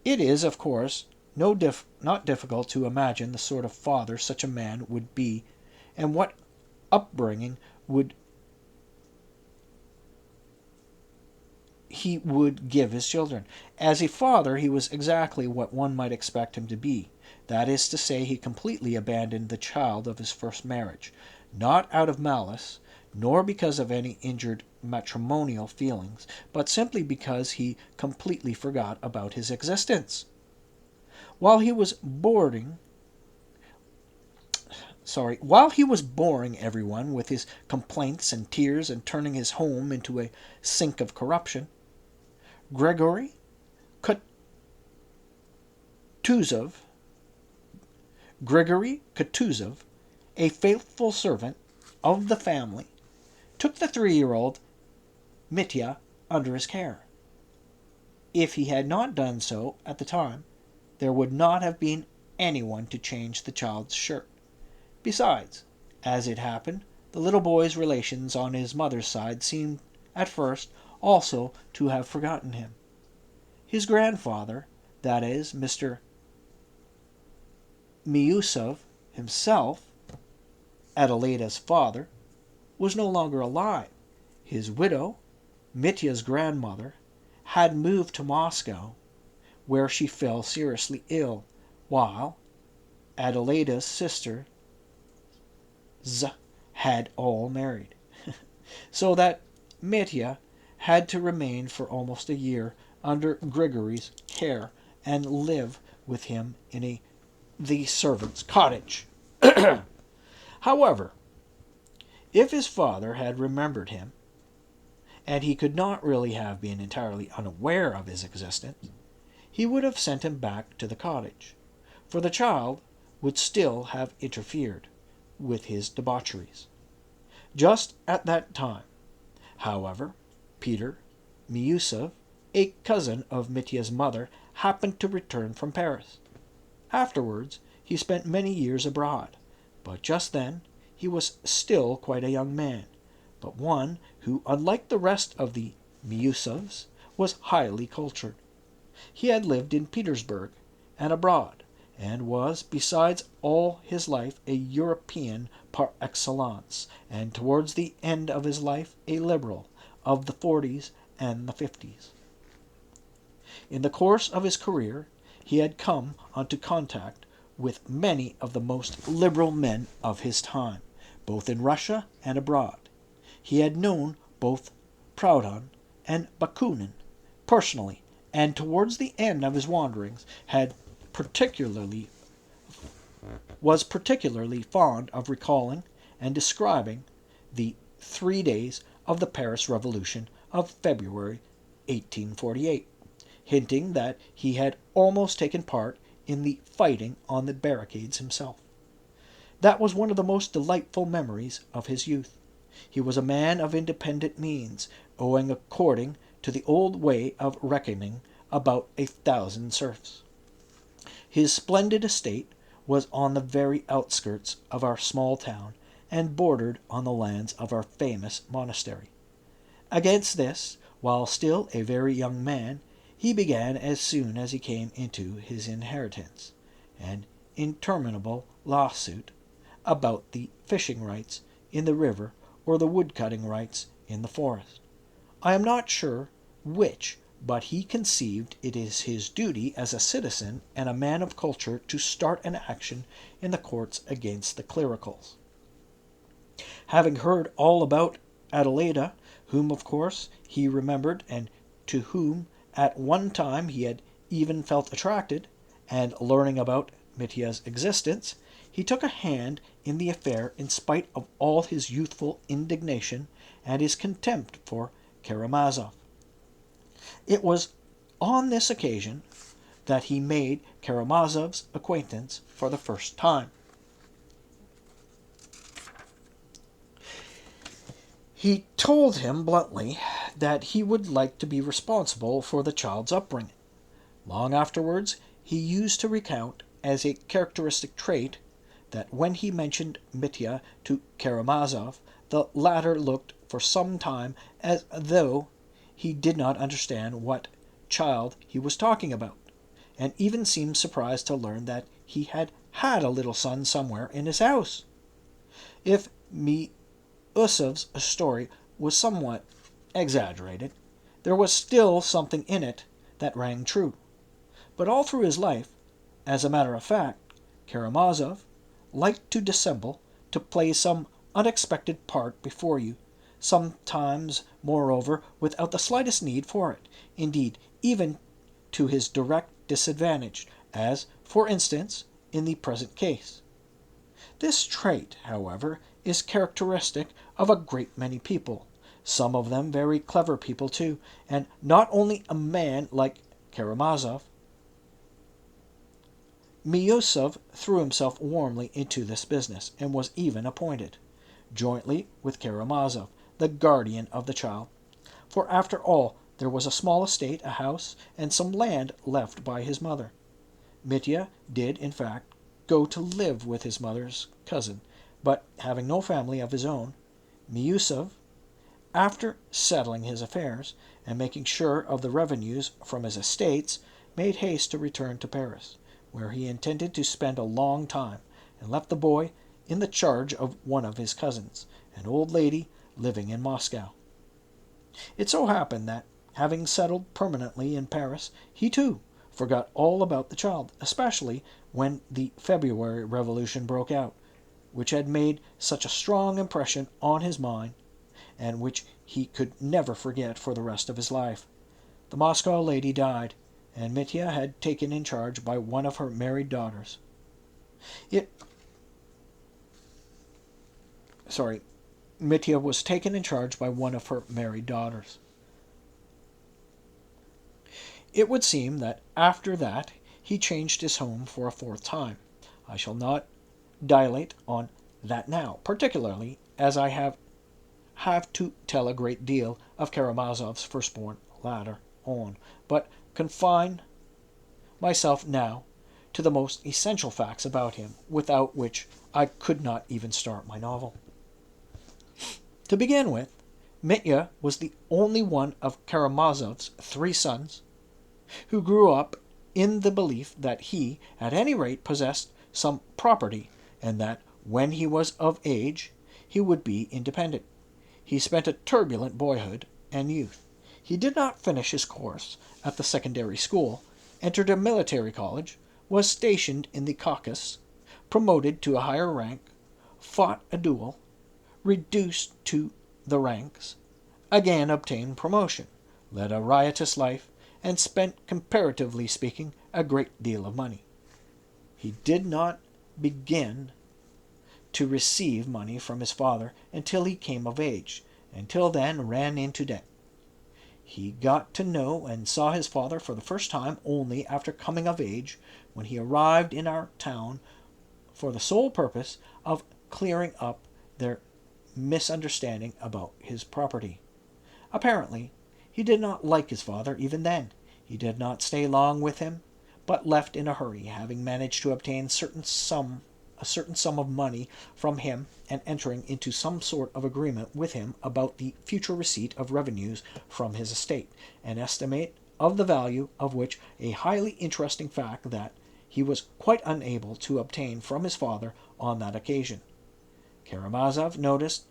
It is, of course, not difficult to imagine the sort of father such a man would be, and what upbringing he would give his children. As a father, he was exactly what one might expect him to be. That is to say, he completely abandoned the child of his first marriage, not out of malice, nor because of any injured matrimonial feelings, but simply because he completely forgot about his existence. While he was boring everyone with his complaints and tears and turning his home into a sink of corruption, Gregory Kutuzov, a faithful servant of the family, took the 3-year-old Mitya under his care. If he had not done so at the time, there would not have been anyone to change the child's shirt. Besides, as it happened, the little boy's relations on his mother's side seemed at first also to have forgotten him. His grandfather, that is, Mr. Miusov himself, Adelaida's father, was no longer alive. His widow, Mitya's grandmother, had moved to Moscow, where she fell seriously ill, while Adelaida's sisters had all married, so that Mitya had to remain for almost a year under Grigory's care and live with him in the servant's cottage. However, if his father had remembered him, and he could not really have been entirely unaware of his existence, he would have sent him back to the cottage, for the child would still have interfered with his debaucheries. Just at that time, however, Peter Miusov, a cousin of Mitya's mother, happened to return from Paris. Afterwards, he spent many years abroad, but just then he was still quite a young man, but one who, unlike the rest of the Miusovs, was highly cultured. He had lived in Petersburg and abroad, and was, besides all his life, a European par excellence, and towards the end of his life a liberal of the 40s and the 50s. In the course of his career, he had come into contact with many of the most liberal men of his time, both in Russia and abroad. He had known both Proudhon and Bakunin personally, and towards the end of his wanderings was particularly fond of recalling and describing the 3 days of the Paris Revolution of February 1848, hinting that he had almost taken part in the fighting on the barricades himself. That was one of the most delightful memories of his youth. He was a man of independent means, owing, according to the old way of reckoning, about 1,000 serfs. His splendid estate was on the very outskirts of our small town, and bordered on the lands of our famous monastery. Against this, while still a very young man, he began, as soon as he came into his inheritance, an interminable lawsuit about the fishing rights in the river or the wood-cutting rights in the forest. I am not sure which, but he conceived it is his duty as a citizen and a man of culture to start an action in the courts against the clericals. Having heard all about Adelaida, whom of course he remembered and to whom at one time he had even felt attracted, and learning about Mitya's existence, he took a hand in the affair in spite of all his youthful indignation and his contempt for Karamazov. It was on this occasion that he made Karamazov's acquaintance for the first time. He told him bluntly that he would like to be responsible for the child's upbringing. Long afterwards, he used to recount as a characteristic trait that when he mentioned Mitya to Karamazov, the latter looked for some time as though he did not understand what child he was talking about, and even seemed surprised to learn that he had a little son somewhere in his house. If Miusov's story was somewhat exaggerated, there was still something in it that rang true. But all through his life, as a matter of fact, Karamazov liked to dissemble, to play some unexpected part before you, sometimes, moreover, without the slightest need for it, indeed, even to his direct disadvantage, as, for instance, in the present case. This trait, however, is characteristic of a great many people, some of them very clever people too, and not only a man like Karamazov. Miusov threw himself warmly into this business, and was even appointed, jointly with Karamazov, the guardian of the child, for after all there was a small estate, a house, and some land left by his mother. Mitya did, in fact, go to live with his mother's cousin, but having no family of his own, Miusov, after settling his affairs and making sure of the revenues from his estates, made haste to return to Paris, where he intended to spend a long time, and left the boy in the charge of one of his cousins, an old lady living in Moscow. It so happened that, having settled permanently in Paris, he too forgot all about the child, especially when the February Revolution broke out, which had made such a strong impression on his mind, and which he could never forget for the rest of his life. The Moscow lady died, and Mitya had taken in charge by one of her married daughters. Mitya was taken in charge by one of her married daughters. It would seem that after that he changed his home for a fourth time. I shall not dilate on that now, particularly as I have to tell a great deal of Karamazov's firstborn later on, but confine myself now to the most essential facts about him, without which I could not even start my novel. To begin with, Mitya was the only one of Karamazov's three sons who grew up in the belief that he, at any rate, possessed some property, and that, when he was of age, he would be independent. He spent a turbulent boyhood and youth. He did not finish his course at the secondary school, entered a military college, was stationed in the Caucasus, promoted to a higher rank, fought a duel, reduced to the ranks, again obtained promotion, led a riotous life, and spent, comparatively speaking, a great deal of money. He did not begin to receive money from his father until he came of age, and till then ran into debt. He got to know and saw his father for the first time only after coming of age, when he arrived in our town for the sole purpose of clearing up their misunderstanding about his property. Apparently, he did not like his father even then. He did not stay long with him, but left in a hurry, having managed to obtain a certain sum of money from him, and entering into some sort of agreement with him about the future receipt of revenues from his estate, an estimate of the value of which, a highly interesting fact that he was quite unable to obtain from his father on that occasion. Karamazov noticed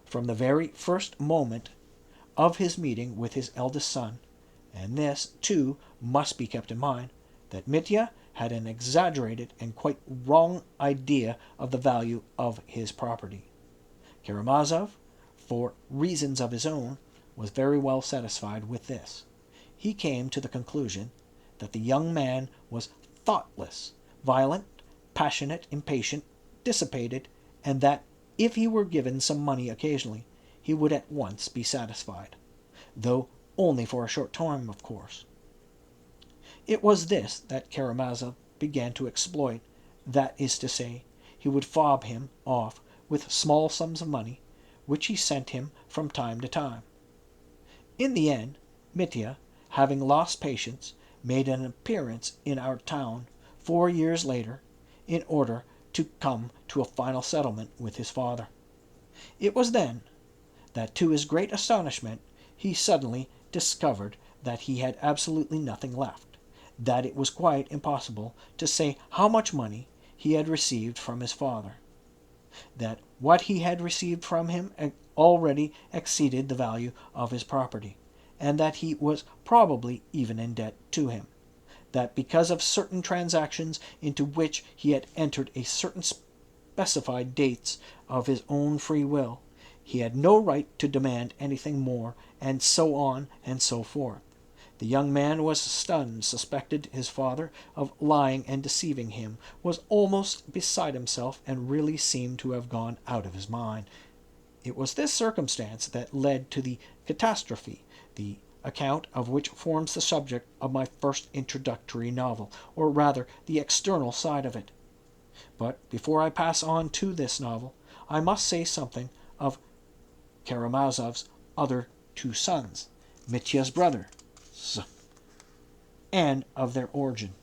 from the very first moment of his meeting with his eldest son, and this, too, must be kept in mind, that Mitya had an exaggerated and quite wrong idea of the value of his property. Karamazov, for reasons of his own, was very well satisfied with this. He came to the conclusion that the young man was thoughtless, violent, passionate, impatient, dissipated, and that if he were given some money occasionally, he would at once be satisfied, though only for a short time, of course. It was this that Karamazov began to exploit, that is to say, he would fob him off with small sums of money, which he sent him from time to time. In the end, Mitya, having lost patience, made an appearance in our town 4 years later, in order to come to a final settlement with his father. It was then that, to his great astonishment, he suddenly discovered that he had absolutely nothing left, that it was quite impossible to say how much money he had received from his father, that what he had received from him already exceeded the value of his property, and that he was probably even in debt to him, that because of certain transactions into which he had entered a certain specified dates of his own free will. He had no right to demand anything more, and so on and so forth. The young man was stunned, suspected his father of lying and deceiving him, was almost beside himself, and really seemed to have gone out of his mind. It was this circumstance that led to the catastrophe, the account of which forms the subject of my first introductory novel, or rather the external side of it. But before I pass on to this novel, I must say something of Karamazov's other two sons, Mitya's brothers, and of their origin.